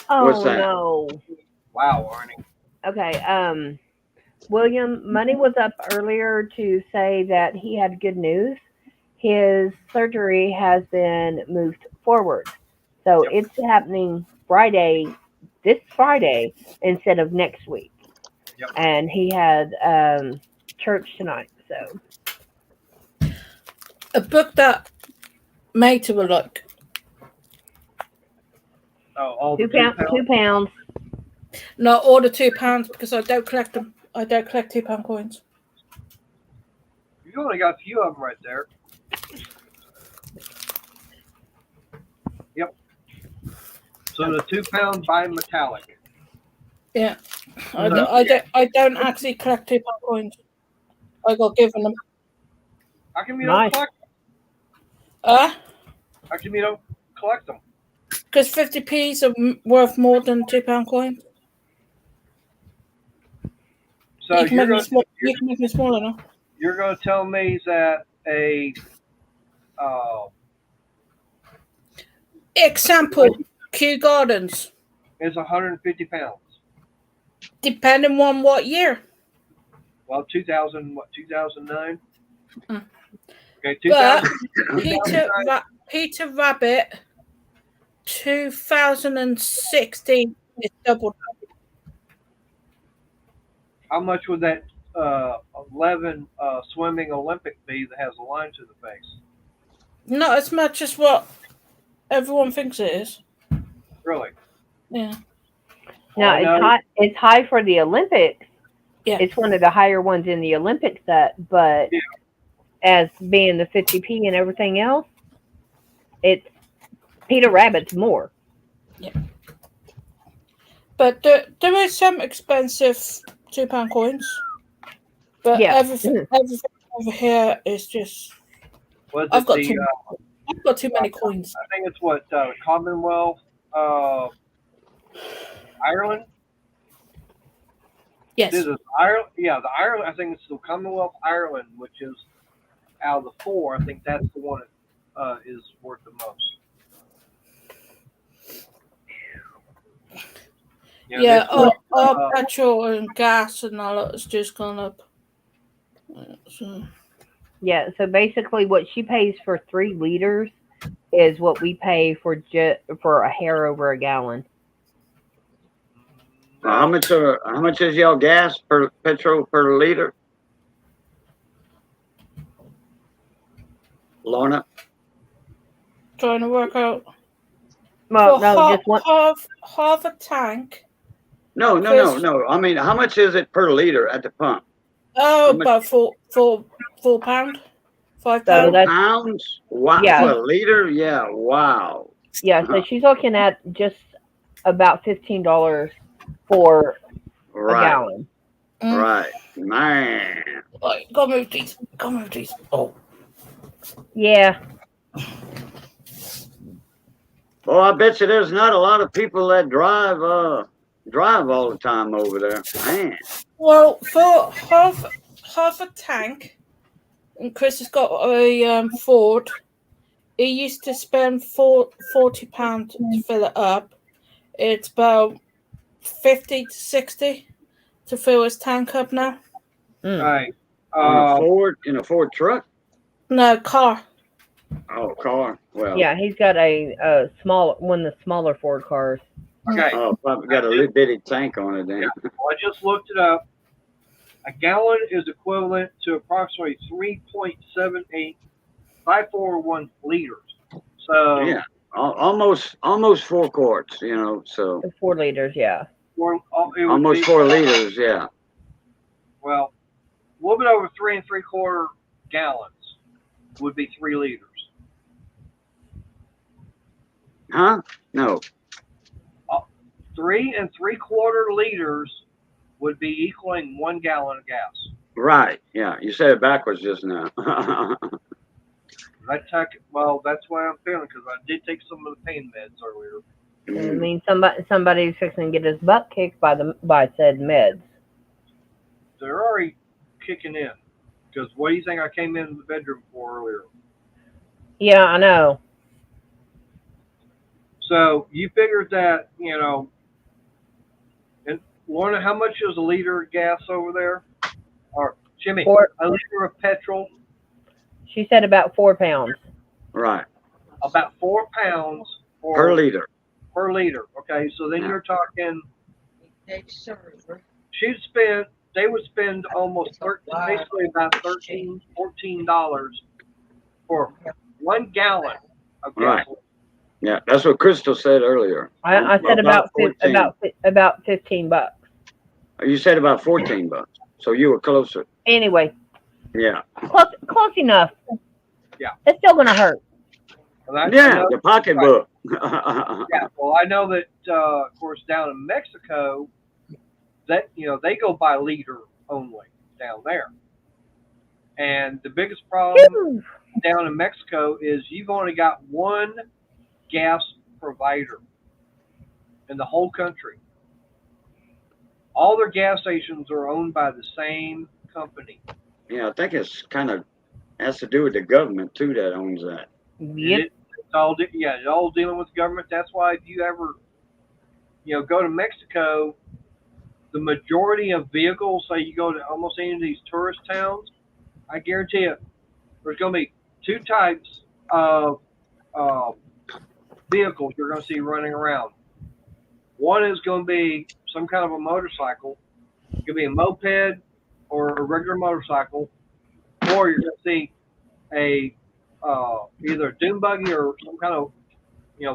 Oh What's that? no. Wow, Arnie. Okay. William, Money was up earlier to say that he had good news. His surgery has been moved forward. So it's happening this Friday, instead of next week. Yep. And he had church tonight. So A book that Mater would like. Oh, all two the £2. £2. No, all the £2 because I don't collect them. I don't collect £2 coins. You only got a few of them right there. Yep. So the £2 bimetallic. Yeah, I don't actually collect £2 coins. I got given them. How come you Nice. don't collect them? How come you don't collect them? Because 50p's are worth more than £2 coins. So You can make me smaller now. You're going to tell me that a Example, Kew Gardens. is 150 pounds. Depending on what year. Well, 2009? Mm. Okay, But 2009. Peter Rabbit 2016 is doubled. How much would that 11 swimming Olympic be that has a line to the face? Not as much as what everyone thinks it is. Really? Yeah. Now it's high for the Olympics. Yeah. It's one of the higher ones in the Olympic set, but as being the 50p and everything else, it's Peter Rabbit's more. Yeah. But there is some expensive £2 coins. But everything over here is just. I've got too many coins. I think it's what Commonwealth Ireland. Yes. This is Ireland. Yeah, the Ireland. I think it's the Commonwealth Ireland, which is out of the 4. I think that's the one that is worth the most. Yeah, all petrol and gas and all that has just gone up. So. Yeah, so basically what she pays for 3 liters is what we pay for a hair over a gallon. How much is y'all gas per petrol per liter? Lorna? Trying to work out. Well, no, just one. Half a tank. No. I mean, how much is it per liter at the pump? Oh, about £4. £5. So that's pounds? Wow. Yeah. For a liter? Yeah. Wow. Yeah, so she's looking at just about $15 for a gallon. Right. Man. Right, go move these. Oh. Yeah. Well, I bet you there's not a lot of people that drive all the time over there. Man. Well, for half a tank, and Chris has got a Ford. He used to spend £40 to fill it up. It's about 50 to 60 to fill his tank up now. Right. In a Ford truck? No, car. Oh, car. Well. Yeah, he's got one of the smaller Ford cars. Okay. Oh, probably got a little bitty tank on it then. Yeah. Well, I just looked it up. A gallon is equivalent to approximately 3.78541 liters. So yeah, almost 4 quarts. So 4 liters, yeah. Almost 4 liters, yeah. Well, a little bit over 3 3/4 gallons would be 3 liters. Huh? No. 3 3/4 liters would be equaling 1 gallon of gas. Right. Yeah. You said it backwards just now. Well, that's why I'm feeling, because I did take some of the pain meds earlier. I mean, somebody's fixing to get his butt kicked by said meds. They're already kicking in. Because what do you think I came into the bedroom for earlier? Yeah, I know. So you figured that, you know, and Lorna, how much is a liter of gas over there? Or Jimmy, a liter of petrol? She said about 4 pounds. Right. About 4 pounds Per liter. Per liter. Okay, so then you're talking. They would spend almost basically about $13, $14 for 1 gallon of gas. Right. Yeah, that's what Crystal said earlier. I said about $15. You said about $14, so you were closer. Anyway. Yeah. Close enough. Yeah. It's still gonna hurt. Well, the pocketbook. Yeah. Well, I know that of course down in Mexico, that they go by liter only down there, and the biggest problem down in Mexico is you've only got one gas provider in the whole country. All their gas stations are owned by the same company. Yeah, I think it's kind of has to do with the government too that owns that. Yep. It's all dealing with government. That's why if you ever go to Mexico, the majority of vehicles, say you go to almost any of these tourist towns, I guarantee you, there's going to be 2 types of vehicles you're going to see running around. One is going to be some kind of a motorcycle. It could be a moped or a regular motorcycle, or you're going to see a either a dune buggy or some kind of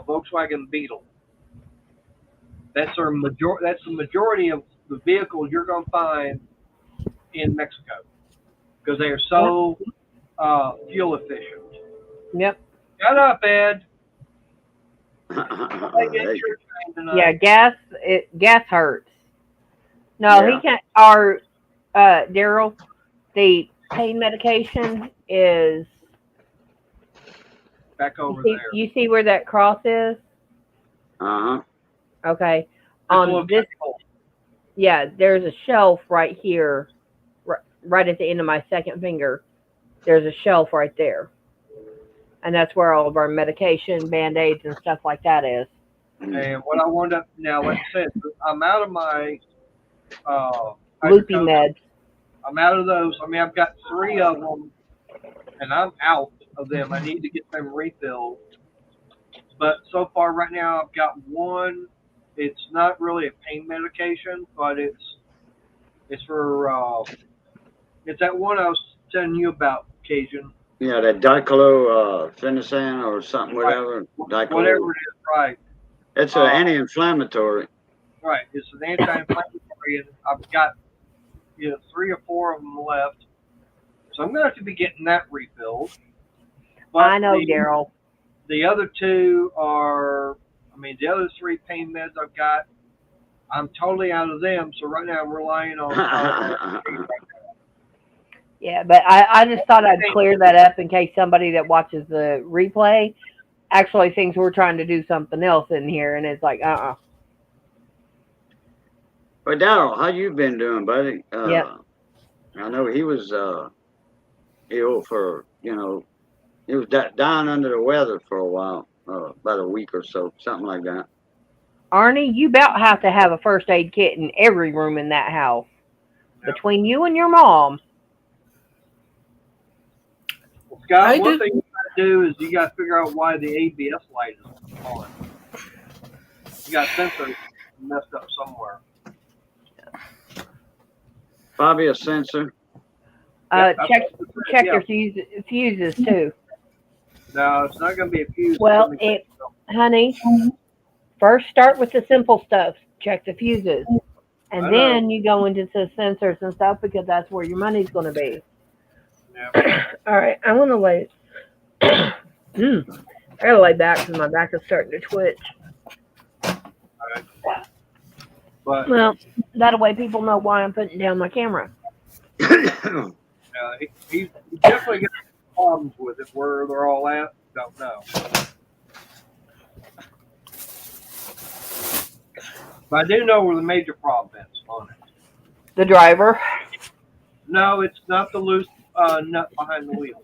Volkswagen Beetle. That's the majority of the vehicles you're going to find in Mexico because they are so fuel efficient. Yep. Shut up, Ed. Yeah, gas hurts. No, he can't. Our Daryl, the pain medication is back over there. You see where that cross is? Okay. On this, there's a shelf right here, right at the end of my second finger. There's a shelf right there, and that's where all of our medication, Band-Aids, and stuff like that is. And what I wound up now, like I said, I'm out of my loopy meds. I'm out of those. I mean, I've got 3 of them, and I'm out of them. I need to get them refilled. But so far, right now, I've got one. It's not really a pain medication, but it's for it's that one I was telling you about, Cajun. Yeah, that diclofenac or something, whatever. Right. Whatever it is, right. It's an anti-inflammatory. Right. It's an anti-inflammatory, and I've got 3 or 4 of them left. So I'm going to have to be getting that refilled. But I know, Daryl. The other 2 are, the other 3 pain meds I've got, I'm totally out of them. So right now I'm relying on Yeah, but I just thought I'd clear that up in case somebody that watches the replay actually thinks we're trying to do something else in here, and it's like, But Daryl, how you been doing, buddy? Yeah. I know he was ill for, he was down under the weather for a while, about a week or so, something like that. Arnie, you about have to have a first aid kit in every room in that house. Yep. Between you and your mom. Well, Scott, one thing you got to do is you got to figure out why the ABS light is on. You got sensors messed up somewhere. Probably a sensor. Check your fuses too. No, it's not going to be a fuse. Well, honey, first start with the simple stuff. Check the fuses. And then you go into the sensors and stuff because that's where your money's going to be. Yeah. All right, I want to lay. I got to lay back because my back is starting to twitch. All right. But Well, that way people know why I'm putting down my camera. he definitely got problems with it. Where they're all at, don't know. But I do know where the major problem is on it. The driver. No, it's not the loose nut behind the wheel.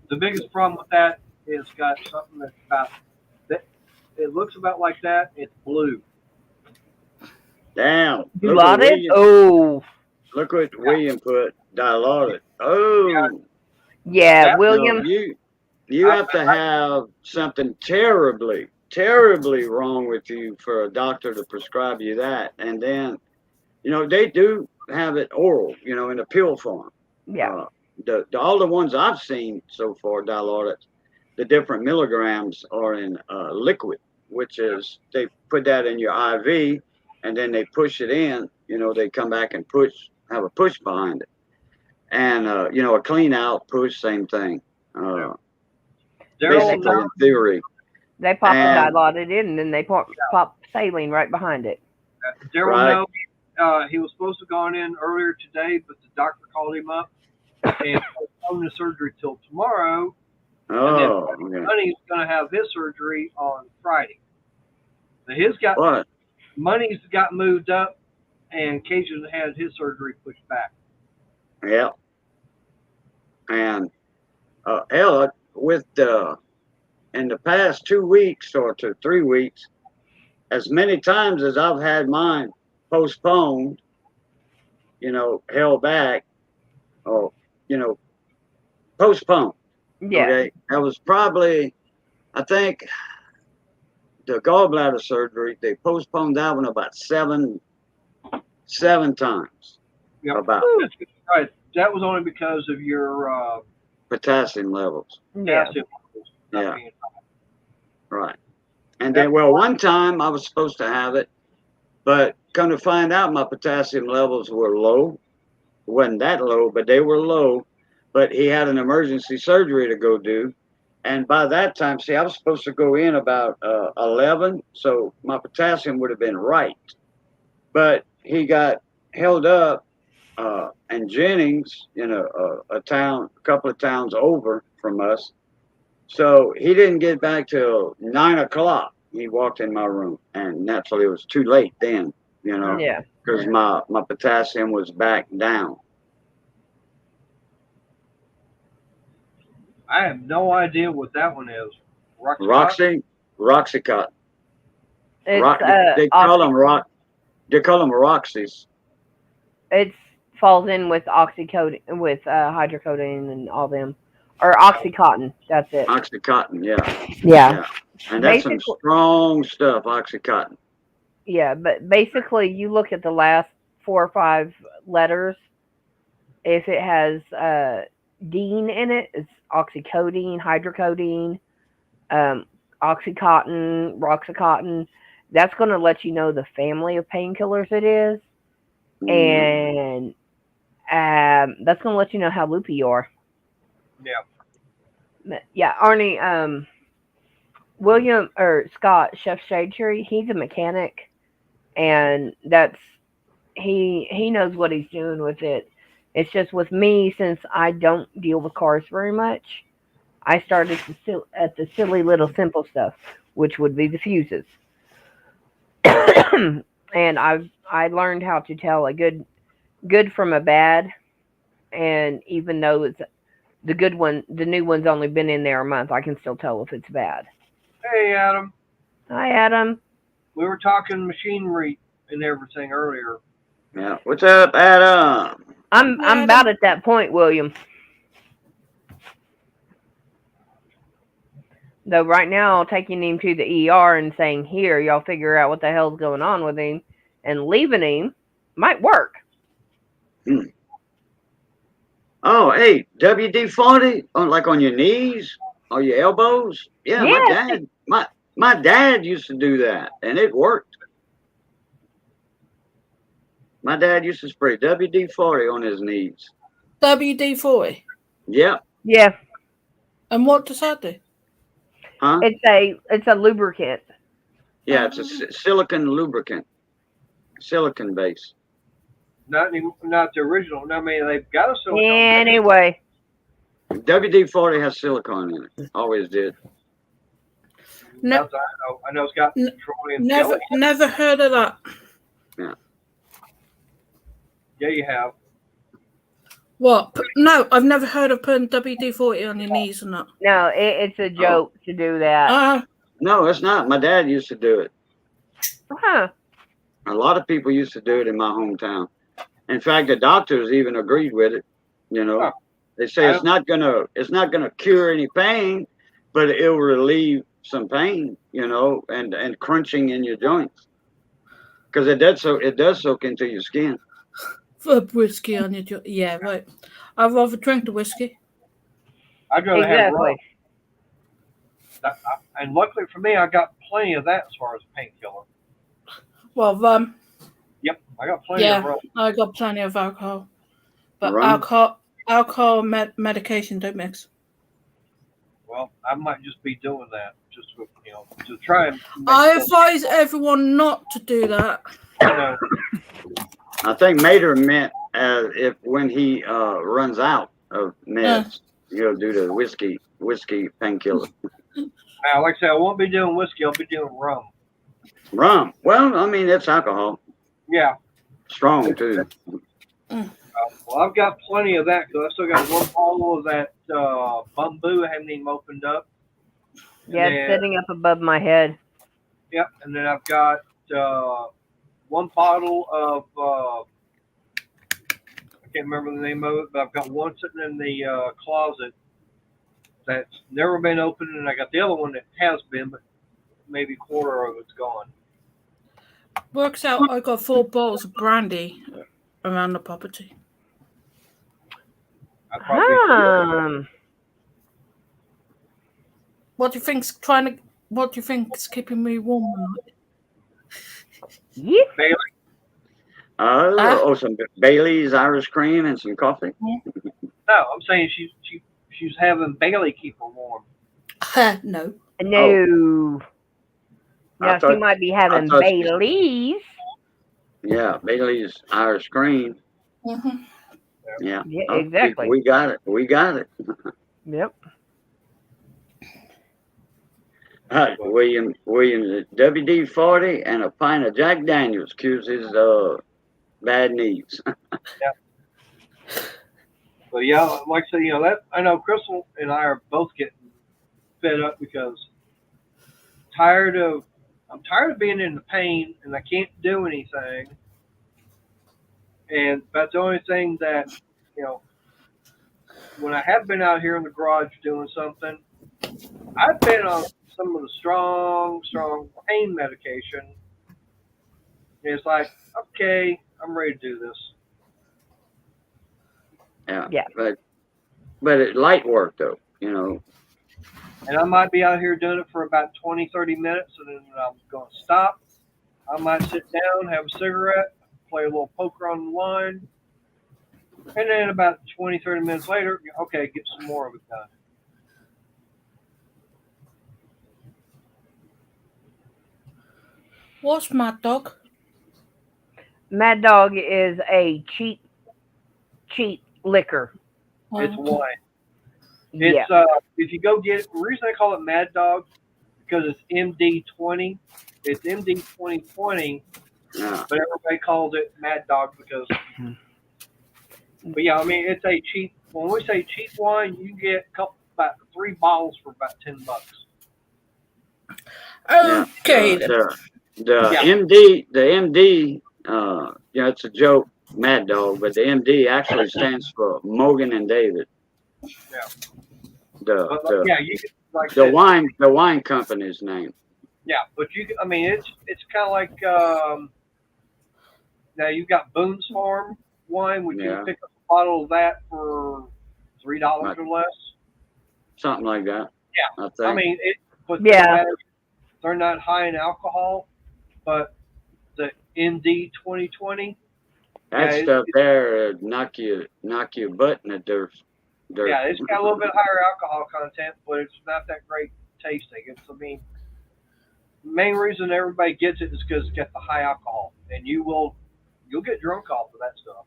The biggest problem with that is got something that's about that. It looks about like that. It's blue. Damn. You Look what got it? William, Oh. look what William put. Dilaudid. Oh. Yeah, That- William. No, you have to have something terribly, terribly wrong with you for a doctor to prescribe you that. And then, they do have it oral, in a pill form. Yeah. All the ones I've seen so far, Dilaudid, the different milligrams are in liquid, which is they put that in your IV and then they push it in. They come back and have a push behind it. And, a clean out push, same thing. Basically, in theory. They pop And- the Dilaudid in, and then they pop saline right behind it. Daryl Right. knows he was supposed to have gone in earlier today, but the doctor called him up and postponed the surgery till tomorrow. Oh, okay. Money's going to have his surgery on Friday. So What? Money's got moved up, and Cajun had his surgery pushed back. Yeah. And hell, in the past 2 weeks or to 3 weeks, as many times as I've had mine postponed, held back, or postponed. Yeah. Okay, that was probably, I think, the gallbladder surgery. They postponed that one about seven times. Yep. About That's right. That was only because of your potassium levels. Yeah. potassium levels not Yeah. being Right. And then, one time I was supposed to have it, but come to find out, my potassium levels were low. It wasn't that low, but they were low. But he had an emergency surgery to go do. And by that time, see, I was supposed to go in about 11, so my potassium would have been right. But he got held up in Jennings, in a couple of towns over from us. So he didn't get back till 9 o'clock. He walked in my room, and naturally it was too late then, Yeah. because my potassium was back down. I have no idea what that one is. Roxycontin. It's They call them They call them Roxys. It falls in with oxycodone, with hydrocodone and all them, or oxycontin. That's it. Oxycontin, yeah. Yeah. And that's some Basically- strong stuff, Oxycontin. Yeah, but basically, you look at the last 4 or 5 letters. If it has Dean in it, it's oxycodone, hydrocodone, oxycontin, roxicodone. That's going to let you know the family of painkillers it is, and that's going to let you know how loopy you are. Yeah. Yeah, Arnie. William or Scott, Chef Shade Tree, he's a mechanic, and he knows what he's doing with it. It's just with me, since I don't deal with cars very much, I started at the silly little simple stuff, which would be the fuses. And I learned how to tell a good from a bad, and even though it's the good one, the new one's only been in there a month, I can still tell if it's bad. Hey, Adam. Hi, Adam. We were talking machinery and everything earlier. Yeah. What's up, Adam? I'm about at that point, William. Though right now, taking him to the ER and saying, "Here, y'all figure out what the hell's going on with him," and leaving him might work. Oh, hey, WD-40 on your knees or your elbows. Yeah, my dad used to do that, and it worked. My dad used to spray WD-40 on his knees. WD-40. Yep. Yeah, And what does that do? Huh? it's a lubricant. Yeah, it's a silicon lubricant, silicon base. Not the original. I mean, they've got a silicone. Anyway, WD-40 has silicone in it. Always did. Ne- I know it's got petroleum jelly. never heard of that. Yeah, you have. What? No, I've never heard of putting WD-40 on your knees and that. no, it's a joke to do that. No, it's not. My dad used to do it. Huh. A lot of people used to do it in my hometown. In fact, the doctors even agreed with it. You know, Oh. they say it's not gonna cure any pain, but it will relieve some pain. You know, and crunching in your joints because it does soak into your skin. Put whiskey on your yeah, right. I'd rather drink the whiskey. I'd rather have rum. Exactly. And luckily for me, I got plenty of that as far as painkiller. Well, rum. Yep, I got plenty of rum. I got plenty of alcohol. But Rum? alcohol medication don't mix. Well, I might just be doing that just with, to try and. I advise everyone not to do that. I think Mater meant if when he runs out of meds, he'll do the whiskey painkiller. Now, like I said, I won't be doing whiskey. I'll be doing rum. Rum. Well, I mean, it's alcohol. Yeah. Strong too. Well, I've got plenty of that because I still got one bottle of that bamboo I haven't even opened up. Yeah, it's sitting up above my head. Yep, and then I've got one bottle of I can't remember the name of it, but I've got one sitting in the closet that's never been opened, and I got the other one that has been, but maybe a quarter of it's gone. Works out. I got 4 bottles of brandy around the property. What do you think's keeping me warm? Yeah. Bailey? Some Bailey's Irish cream and some coffee. No, I'm saying she's having Bailey keep her warm. No. No. Now she might be having Bailey's. Yeah, Bailey's Irish cream. Mm-hmm. Yeah. Yeah, exactly. We got it. Yep. All right, William, WD-40 and a pint of Jack Daniels cures his bad knees. Yeah. But yeah, like I said, that I know Crystal and I are both getting fed up because I'm tired of being in the pain and I can't do anything. And that's the only thing that, when I have been out here in the garage doing something, I've been on some of the strong pain medication. And it's like, okay, I'm ready to do this. Yeah. But it's light work though, And I might be out here doing it for about 20, 30 minutes, and then I'm going to stop. I might sit down, have a cigarette, play a little poker on the line, and then about 20, 30 minutes later, okay, get some more of it done. What's Mad Dog? Mad Dog is a cheap liquor. It's wine. It's if you go get it, the reason I call it Mad Dog because it's MD20. It's MD 2020, but everybody calls it Mad Dog because. But yeah, I mean it's a cheap. When we say cheap wine, you get about 3 bottles for about $10. Okay. The MD, it's a joke, Mad Dog, but the MD actually stands for Morgan and David. Yeah. The wine company's name. Yeah, but it's kind of like now you've got Boone's Farm wine, which you can pick up a bottle of that for $3 or less. Something like that. Yeah, I think. They're not high in alcohol, but the MD 2020. That stuff there knock your butt in the dirt. Yeah, it's got a little bit higher alcohol content, but it's not that great tasting. main reason everybody gets it is because it's got the high alcohol, and you'll get drunk off of that stuff.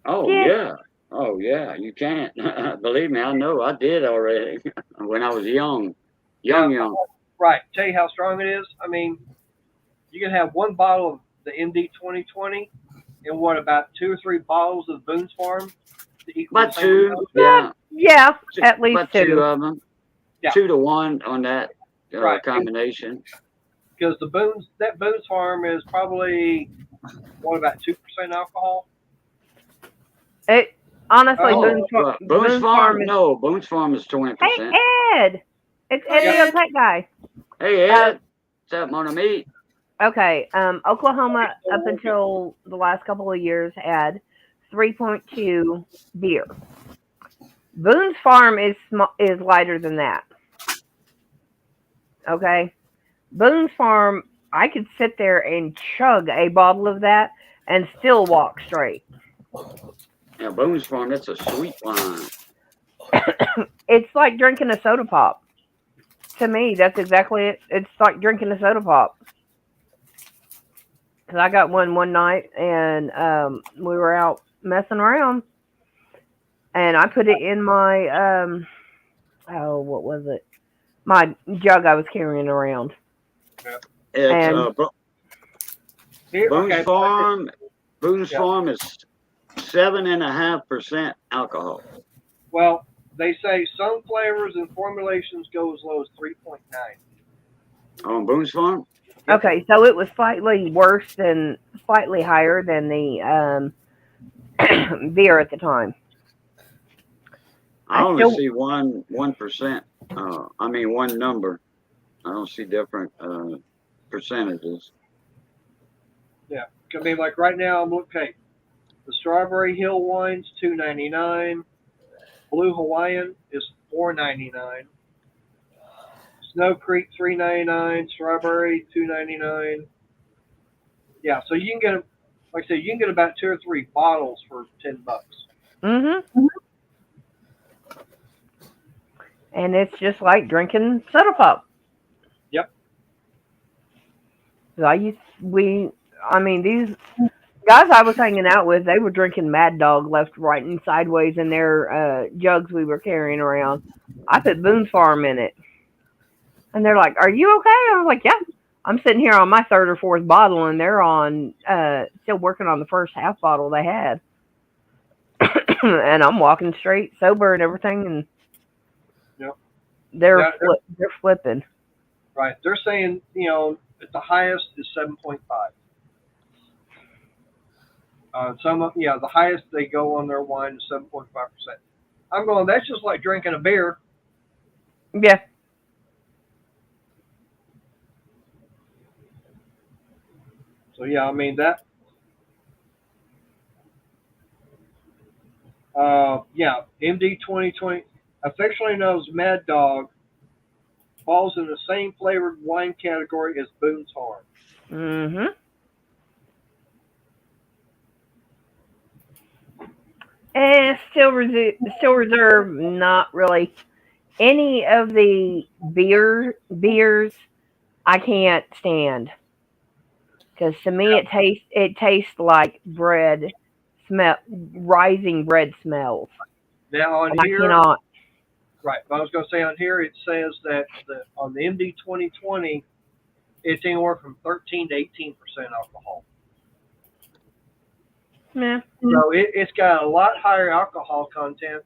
Oh yeah. Oh yeah. You can't. Believe me, I know. I did already when I was young. Young. Right. Tell you how strong it is. I mean, you can have one bottle of the MD 2020 and what, about 2 or 3 bottles of Boone's Farm to equal About the same 2. amount? Yeah. Yeah, at least About 2 2. of them. Yeah. 2 to 1 on that Right. combination. Because that Boone's Farm is probably about 2% alcohol. It honestly, Oh, Boone's Farm is. No, Boone's Farm is 20%. Hey Ed, it's Ed the Ed. Pet Guy. Hey Ed, what's up, mon ami? Okay, Oklahoma up until the last couple of years had 3.2 beer. Boone's Farm is lighter than that. Okay, Boone's Farm, I could sit there and chug a bottle of that and still walk straight. Yeah, Boone's Farm, that's a sweet wine. It's like drinking a soda pop. To me, that's exactly it. It's like drinking a soda pop. Because I got one night, and we were out messing around, and I put it in my, what was it? My jug I was carrying around. It's Boone's Farm. Boone's Yeah. Farm is 7.5% alcohol. Well, they say some flavors and formulations go as low as 3.9. On Boone's Farm? Okay, so it was slightly higher than the beer at the time. I only see 1%. I mean, one number. I don't see different percentages. Yeah, I mean, like right now, I'm looking. The Strawberry Hill wine's $2.99. Blue Hawaiian is $4.99. Snow Creek $3.99. Strawberry $2.99. Yeah, so you can get, like I said, you can get about 2 or 3 bottles for $10. Mm-hmm. And it's just like drinking soda pop. Yep. These guys I was hanging out with, they were drinking Mad Dog left, right, and sideways in their jugs we were carrying around. I put Boone's Farm in it. And they're like, "Are you okay?" I was like, "Yeah." I'm sitting here on my 3rd or 4th bottle, and they're on still working on the first half bottle they had. And I'm walking straight, sober and everything, and Yep. they're flipping. Right. They're saying, at the highest is 7.5. The highest they go on their wine is 7.5%. I'm going, that's just like drinking a beer. Yeah. So yeah, I mean that. MD 2020, affectionately known as Mad Dog, falls in the same flavored wine category as Boone's Farm. Mm-hmm. And still reserve, not really. Any of the beers I can't stand. Because to me it tastes like bread rising bread smells. Now on And here, I cannot. right, I was going to say on here it says that on the MD 2020, it's anywhere from 13 to 18% alcohol. Yeah. So it's got a lot higher alcohol content.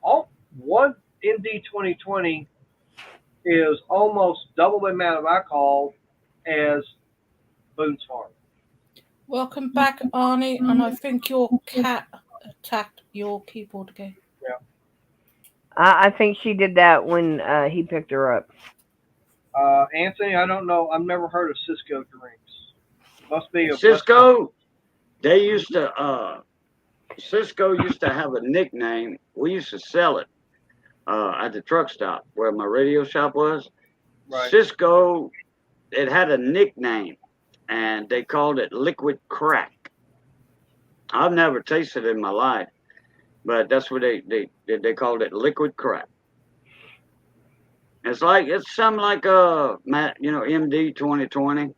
One MD 2020 is almost double the amount of alcohol as Boone's Farm. Welcome back, Arnie. And I think your cat attacked your keyboard again. Yeah. I think she did that when he picked her up. Anthony, I don't know. I've never heard of Cisco drinks. Must be a Cisco. They used to. Cisco used to have a nickname. We used to sell it at the truck stop where my radio shop was. Right. Cisco. It had a nickname, and they called it liquid crack. I've never tasted it in my life, but that's what they called it, liquid crack. It's something like MD 2020.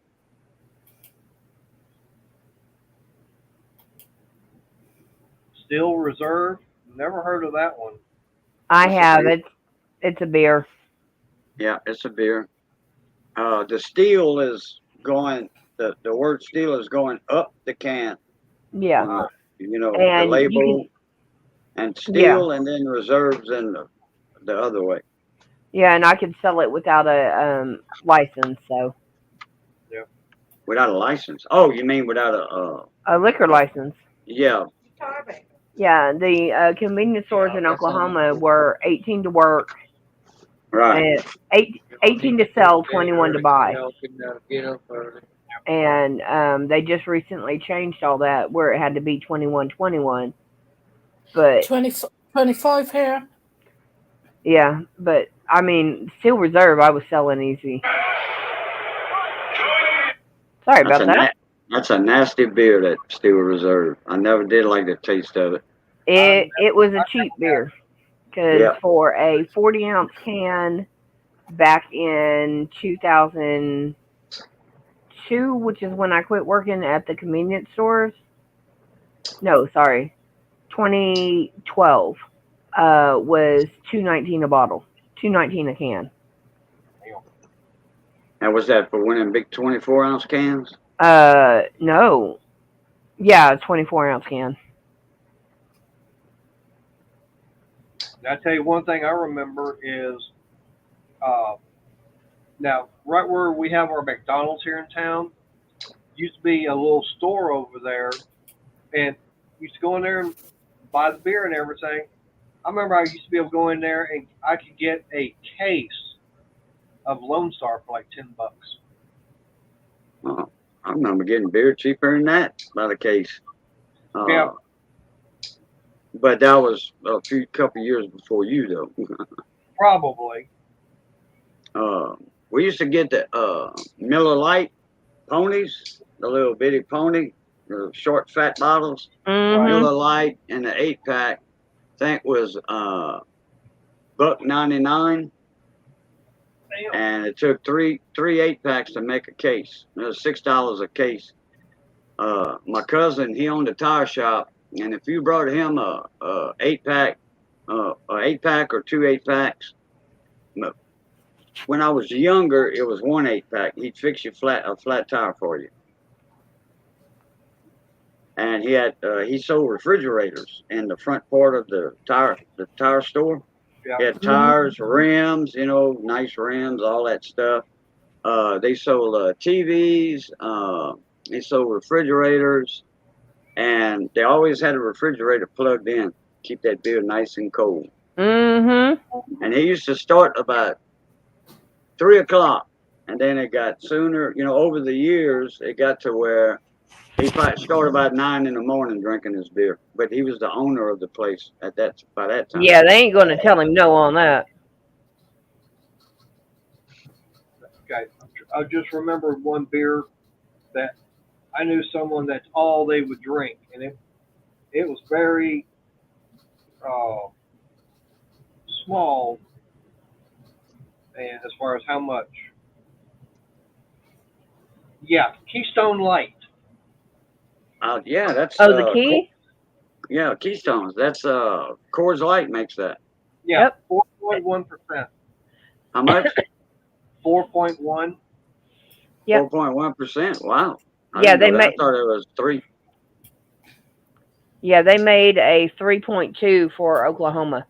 Steel Reserve. Never heard of that one. I It's a have beer. it. It's a beer. Yeah, it's a beer. The steel is going. The word steel is going up the can. Yeah. On the And you label can, and yeah. steel, and then reserves in the other way. Yeah, and I could sell it without a license, so Without a license. Oh, you mean without a liquor license. yeah. Yeah, the convenience stores in Oklahoma were 18 to work, Right. and 18 to sell, 21 to buy. Get up early. And they just recently changed all that where it had to be 21. But 25 here. yeah, but I mean, Steel Reserve, I was selling easy. Sorry about that. That's a nasty beer, that Steel Reserve. I never did like the taste of it. It was a cheap beer because Yeah. for a 40-ounce can back in 2002, which is when I quit working at the convenience stores. No, sorry, 2012 was $2.19 a bottle, $2.19 a can. And was that for winning big 24-ounce cans? No, yeah, 24-ounce can. Now, I tell you one thing I remember is now right where we have our McDonald's here in town used to be a little store over there, and used to go in there and buy the beer and everything. I remember I used to be able to go in there and I could get a case of Lone Star for like $10. I remember getting beer cheaper than that by the case. Yeah. But that was a couple years before you, though. Probably. We used to get the Miller Lite ponies, the little bitty pony, the short, fat bottles. Mm-hmm. Miller Lite and the 8-pack, I think was $1.99, and it took three 8-packs to make a case. It was $6 a case. My cousin, he owned a tire shop, and if you brought him a 8-pack, or 2 8-packs, when I was younger, it was 1 8-pack. He'd fix you a flat tire for you. And he sold refrigerators in the front part of the tire store. Yeah. He had tires, rims, nice rims, all that stuff. They sold TVs. They sold refrigerators, and they always had a refrigerator plugged in, keep that beer nice and cold. Mm-hmm. And he used to start about 3 o'clock, and then it got sooner. Over the years, it got to where he started about 9 in the morning drinking his beer. But he was the owner of the place by that time. Yeah, they ain't gonna tell him no on that. Okay. I just remembered one beer that I knew someone that's all they would drink, and it was very small, and as far as how much. Yeah, Keystone Light. Yeah, that's the key. Yeah, Keystones. That's Coors Light makes that. Yeah, 4.1%. How much? 4.1. Yep. 4.1%. Wow. I Yeah, thought it was 3. Yeah, they made a 3.2 for Oklahoma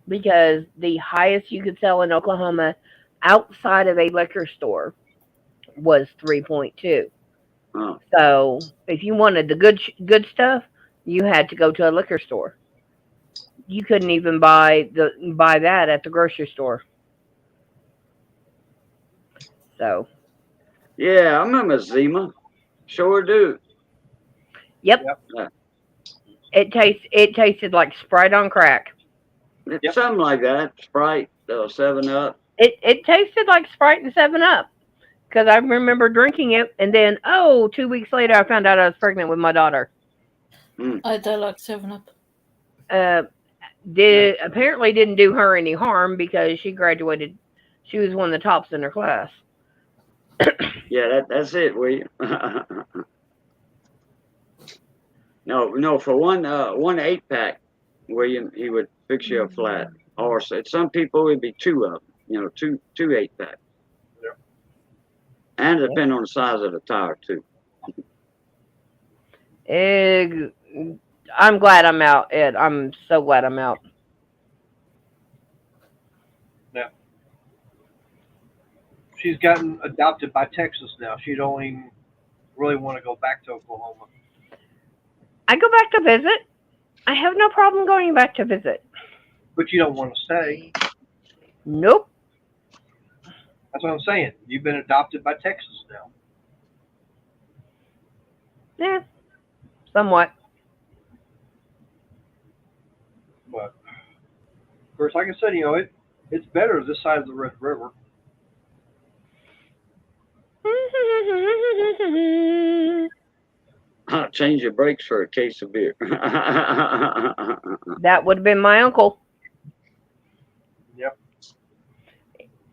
because the highest you could sell in Oklahoma outside of a liquor store was 3.2. Oh. So if you wanted the good stuff, you had to go to a liquor store. You couldn't even buy that at the grocery store. So. Yeah, I remember Zima. Sure do. Yep. Yeah. It tasted like Sprite on crack. Something like that. Sprite, 7-Up. It tasted like Sprite and 7-Up. Because I remember drinking it, and then 2 weeks later, I found out I was pregnant with my daughter. I do like 7-Up. apparently didn't do her any harm because she graduated. She was one of the tops in her class. Yeah, that's it, William. No, for one 8-pack, William, he would fix you a flat. Or some people it'd be two of them. Two 8-packs. Yep. And it depends on the size of the tire too. I'm glad I'm out, Ed. I'm so glad I'm out. Yeah. She's gotten adopted by Texas now. She don't even really want to go back to Oklahoma. I go back to visit. I have no problem going back to visit. But you don't want to stay. Nope. That's what I'm saying. You've been adopted by Texas now. Yeah, somewhat. But of course, like I said, it's better this side of the Red River. I'll change your brakes for a case of beer. That would have been my uncle. Yep.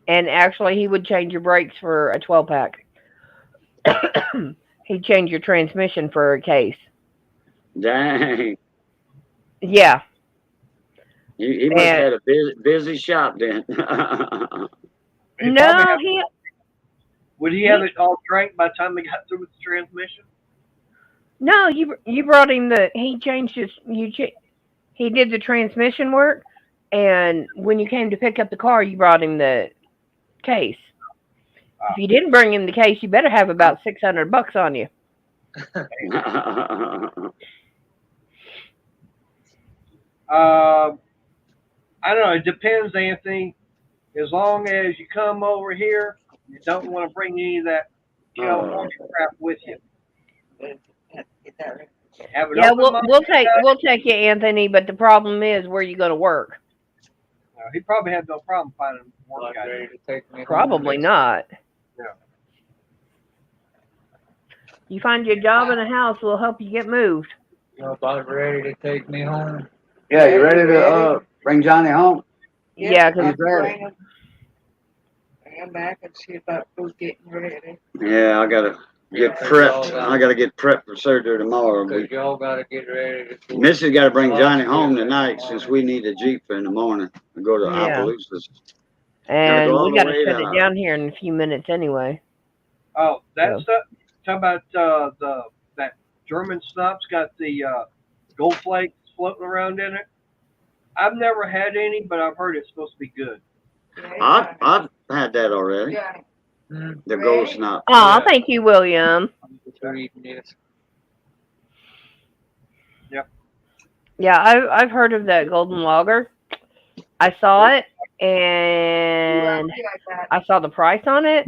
And actually, he would change your brakes for a 12-pack. He'd change your transmission for a case. Dang. Yeah. He must have had a busy shop then. Would he have it all drank by the time he got through with the transmission? No, you brought him he changed he did the transmission work, and when you came to pick up the car, you brought him the case. If you didn't bring him the case, you better have about $600 on you. I don't know. It depends, Anthony. As long as you come over here, you don't want to bring any of that California crap with you. Yeah, we'll take you, Anthony. But the problem is, where you going to work? He probably had no problem finding work guys. Probably not. Yeah. You find your job in a house, we'll help you get moved. You about ready to take me home? Yeah, you ready to bring Johnny home? Yeah, He's ready. Bring him back and see about food getting ready. Yeah, I gotta get prepped. I gotta get prepped for surgery tomorrow. Cause y'all gotta get ready to. Mrs. got to bring Johnny home tonight since we need a Jeep in the morning to go to Opelousas. And we got to shut it down here in a few minutes anyway. Oh, that's talking about that German snap's got the gold flakes floating around in it. I've never had any, but I've heard it's supposed to be good. I've had that already. Yeah. The gold snap. Oh, thank you, William. Yep. Yeah, I've heard of that golden lager. I saw it, and I saw the price on it.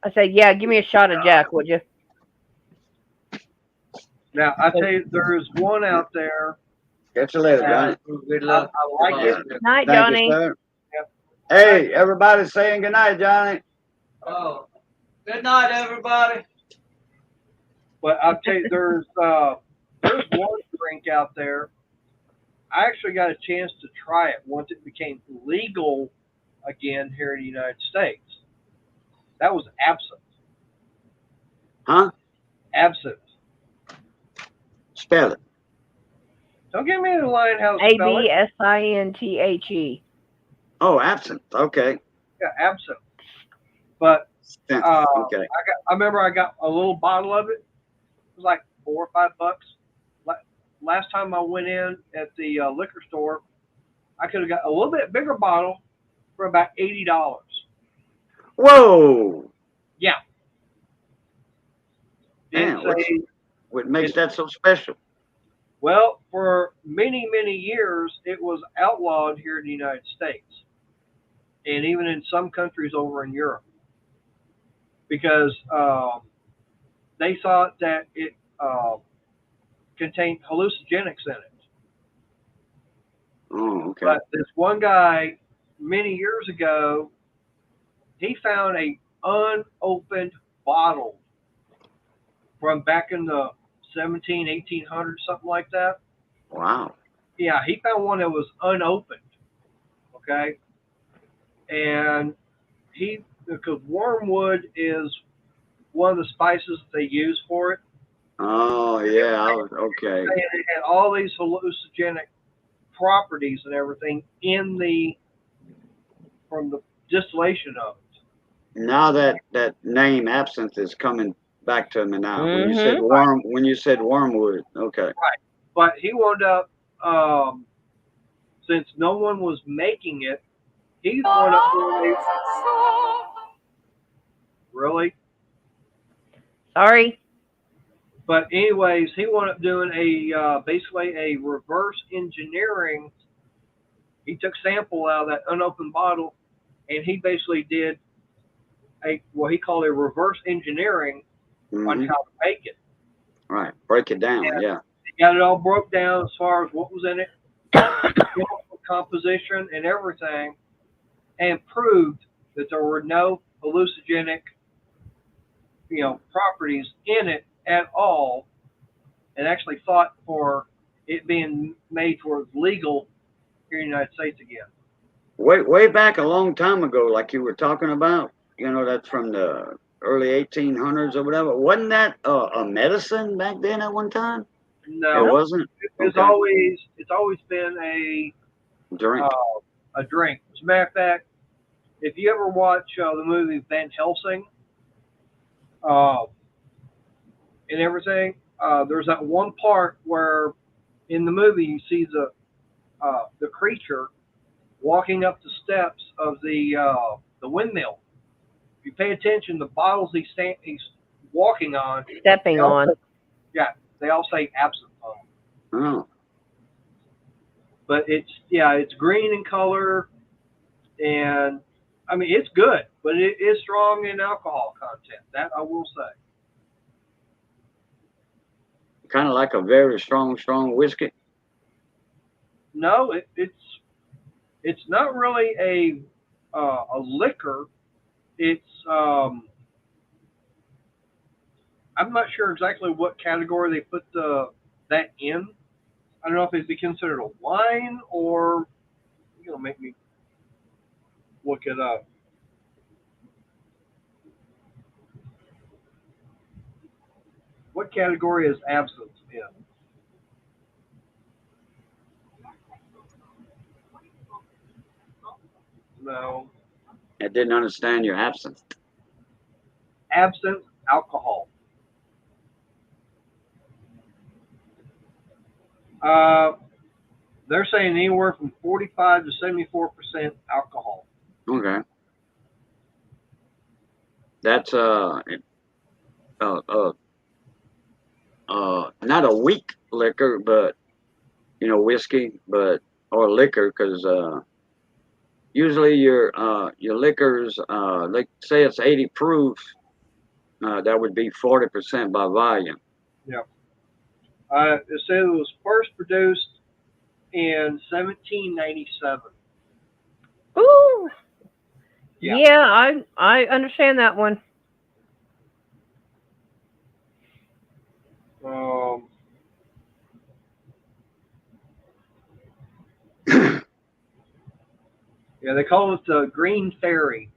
I said, "Yeah, give me a shot of Jack, would you?" Now I tell you, there is one out there. Catch you later, Johnny. Good luck. I like it. Night, Thank Johnny. you, sir. Hey, everybody's saying good night, Johnny. Oh, good night, everybody. But I'll tell you, there's one drink out there. I actually got a chance to try it once it became legal again here in the United States. That was absinthe. Huh? Absinthe. Spell it. Don't give me the line how to spell it. ABSINTHE. Oh, absinthe. Okay. Yeah, absinthe. But Okay. I remember I got a little bottle of it. It was like $4 or $5. Last time I went in at the liquor store, I could have got a little bit bigger bottle for about $80. Whoa. Yeah. Damn, what makes that so special? Well, for many, many years, it was outlawed here in the United States, and even in some countries over in Europe, because they thought that it contained hallucinogenics in it. Oh, okay. But this one guy, many years ago, he found a unopened bottle from back in the 1800s, something like that. Wow. yeah, he found one that was unopened. Okay, and because wormwood is one of the spices they use for it. Oh yeah, okay. And it had all these hallucinogenic properties and everything from the distillation of it. Now that name absinthe is coming back to me now. When you said wormwood, okay. Right, but he wound up, since no one was making it, he wound up doing really. Sorry. But anyways, he wound up doing basically a reverse engineering. He took sample out of that unopened bottle, and he basically did what he called a reverse engineering on how to make it. Right, break it down. And yeah, he got it all broke down as far as what was in it, composition, and everything, and proved that there were no hallucinogenic, properties in it at all, and actually fought for it being made for legal here in the United States again. way back a long time ago, like you were talking about. That's from the early 1800s or whatever. Wasn't that a medicine back then at one time? No, it wasn't. It's always been a drink. A drink. As a matter of fact, if you ever watch the movie Van Helsing, and everything, there's that one part where in the movie you see the creature walking up the steps of the windmill. If you pay attention, the bottles he's walking on, Stepping on. they all say absinthe on them. Oh. But it's green in color, and I mean it's good, but it is strong in alcohol content. That I will say. Kind of like a very strong whiskey. No, it's not really a liquor. It's I'm not sure exactly what category they put that in. I don't know if it'd be considered a wine or you're gonna make me look it up. What category is absinthe in? No. I didn't understand your absinthe. Absinthe alcohol. They're saying anywhere from 45 to 74% alcohol. Okay. That's not a weak liquor, but whiskey, or liquor, because usually your liquors, like say it's 80 proof, that would be 40% by volume. Yeah. It said it was first produced in 1797. Ooh. Yeah. Yeah, I understand that one. Yeah, they call it the Green Fairy.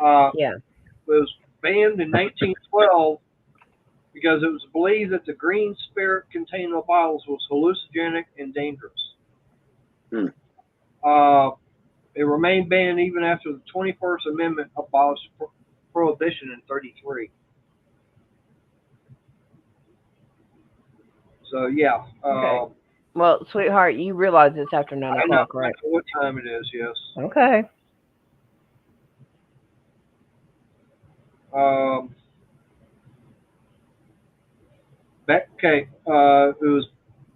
Yeah. It was banned in 1912 because it was believed that the green spirit contained in the bottles was hallucinogenic and dangerous. It remained banned even after the 21st Amendment abolished prohibition in 1933. So yeah. Okay. Well, sweetheart, you realize it's after 9 o'clock, right? I know what time it is. Yes. Okay. Okay. It was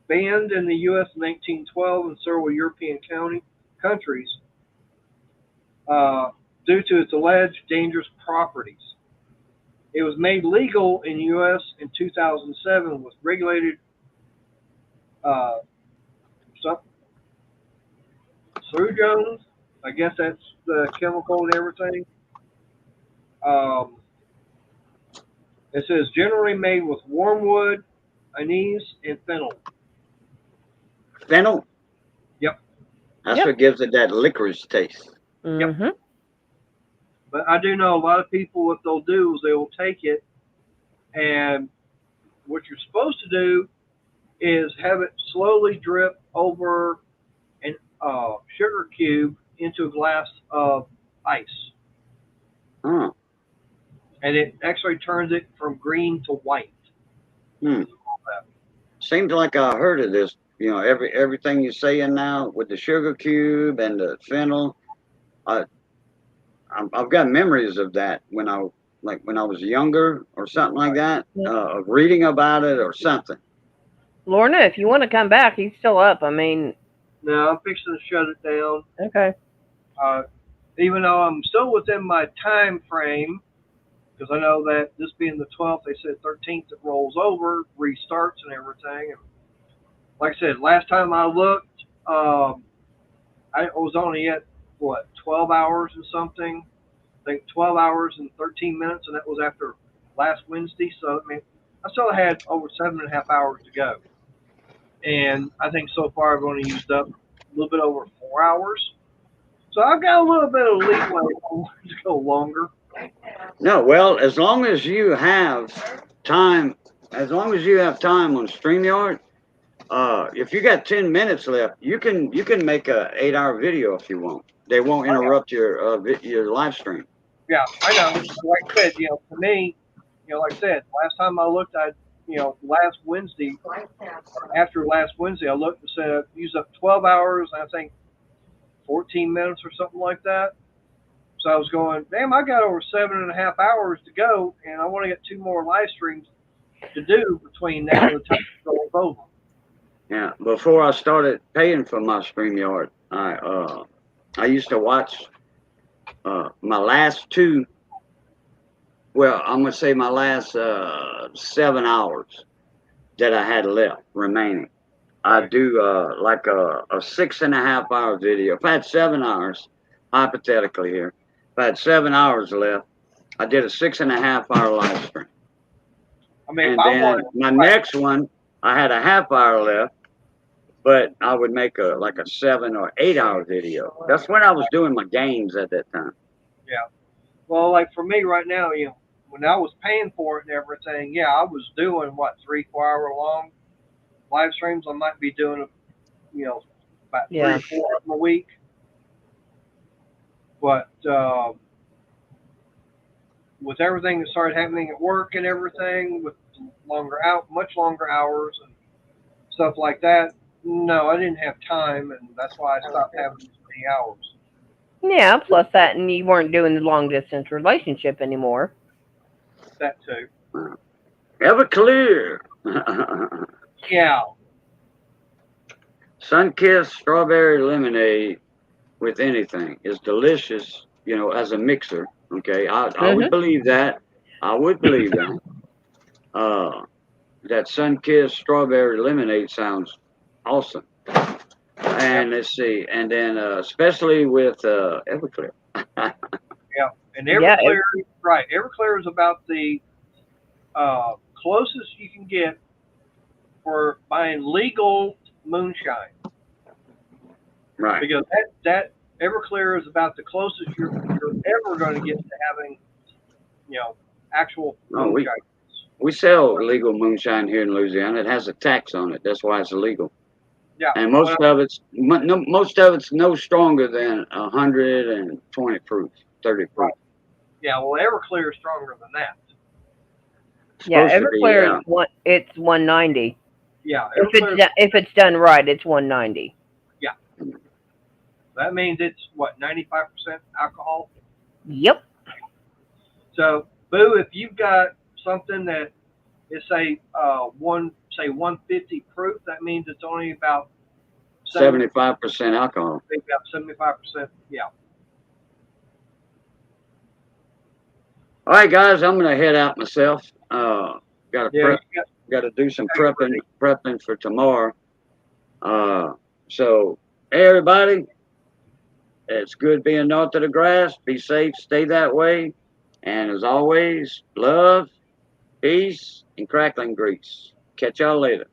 banned in the U.S. in 1912 and several European countries due to its alleged dangerous properties. It was made legal in the U.S. in 2007 with regulated through Jones. I guess that's the chemical and everything. It says generally made with wormwood, anise, and fennel. Fennel? That's Yep. what gives it that licorice taste. Mm-hmm. But I do know a lot of people, what they'll do is they will take it, and what you're supposed to do is have it slowly drip over an sugar cube into a glass of ice. Huh. And it actually turns it from green to white. Hmm. Seems like I heard of this. You know, everything you're saying now with the sugar cube and the fennel. I've got memories of that when I was younger or something like that. Of reading about it or something. Lorna, if you want to come back, he's still up. I mean, Now I'm fixing to shut it down. okay. Even though I'm still within my time frame, because I know that this being the 12th, they said 13th it rolls over, restarts and everything. And like I said, last time I looked, I was only at, 12 hours or something. I think 12 hours and 13 minutes, and that was after last Wednesday. So, I mean, I still had over 7.5 hours to go. And I think so far I've only used up a little bit over 4 hours. So I've got a little bit of leeway to go longer. No, well, as long as you have time on StreamYard, if you got 10 minutes left, you can make a 8-hour video if you want. They won't interrupt your live stream. Yeah, I know. Like I said, for me, like I said, last time I looked, last Wednesday, after last Wednesday, I looked and said I used up 12 hours, I think 14 minutes or something like that. So I was going, damn, I got over 7.5 hours to go, and I want to get 2 more live streams to do between now and the time it goes over. Yeah, before I started paying for my StreamYard, I used to watch my last 2. Well, I'm gonna say my last 7 hours that I had left remaining. I do like a 6.5 hour video. If I had 7 hours, hypothetically here, if I had 7 hours left, I did a 6.5 hour live stream. I mean, And then my next one, I had a half hour left, but I would make a 7 or 8 hour video. That's when I was doing my games at that time. Yeah. Well, like for me right now, when I was paying for it and everything, I was doing 3-4 hour long live streams. I might be doing about 3 or 4 of them a week. But with everything that started happening at work and everything, with much longer hours and stuff like that, no, I didn't have time, and that's why I stopped having as many hours. Yeah, plus that, and you weren't doing the long distance relationship anymore. That too. Everclear. Yeah. Sun-kissed strawberry lemonade with anything is delicious, as a mixer. Okay, I would believe that. I would believe that. That sun-kissed strawberry lemonade sounds awesome. And let's see, and then especially with Everclear. Yeah, and Everclear, right? Everclear is about the closest you can get for buying legal moonshine. Right. Because that Everclear is about the closest you're ever going to get to having, actual moonshine. We sell legal moonshine here in Louisiana. It has a tax on it. That's why it's illegal. Yeah. And most of it's no stronger than 120 proof, 30 proof. Right. Yeah. Well, Everclear is stronger than that. Everclear it's 190. Yeah. If it's done right, it's 190. Yeah. That means it's 95% alcohol. Yep. So, Boo, if you've got something that is say 150 proof, that means it's only about 75% alcohol. About 75%. Yeah. All right, guys, I'm gonna head out myself. Got to do some prepping for tomorrow. So, hey, everybody, it's good being north of the grass. Be safe, stay that way, and as always, love, peace, and crackling grease. Catch y'all later.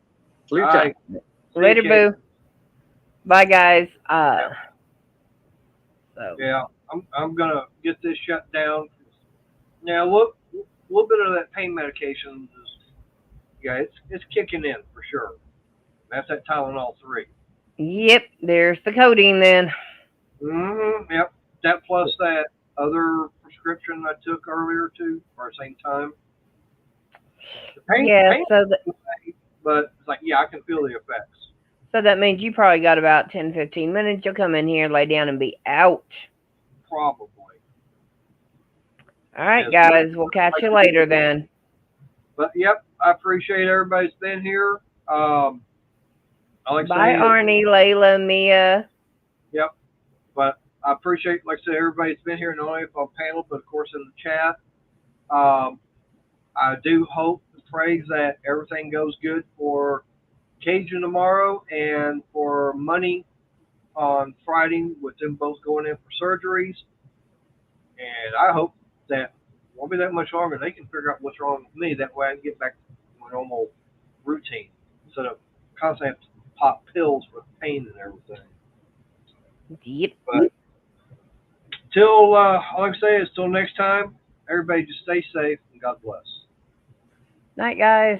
Later, Boo. Bye, guys. So Yeah, I'm gonna get this shut down. Now look, a little bit of that pain medication is, yeah, it's kicking in for sure. That's that Tylenol 3. yep, there's the codeine then. Yep. That plus that other prescription I took earlier too, for the same time. The Yeah, pain, but it's like, yeah, I can feel the effects. so that means you probably got about 10, 15 minutes. You'll come in here, lay down, and be out. Probably. All right, Yes. guys. We'll catch you later then. But yep, I appreciate everybody's been here. I like to Bye, say, Arnie, Layla, Mia. yep. But I appreciate, like I said, everybody's been here, not only on panel, but of course in the chat. I do hope and pray that everything goes good for Cajun tomorrow and for Money on Friday, with them both going in for surgeries. And I hope that it won't be that much longer. They can figure out what's wrong with me. That way I can get back to my normal routine instead of constantly have to pop pills for pain and everything. Yep. But till, all I can say is till next time, everybody just stay safe and God bless. Night, guys.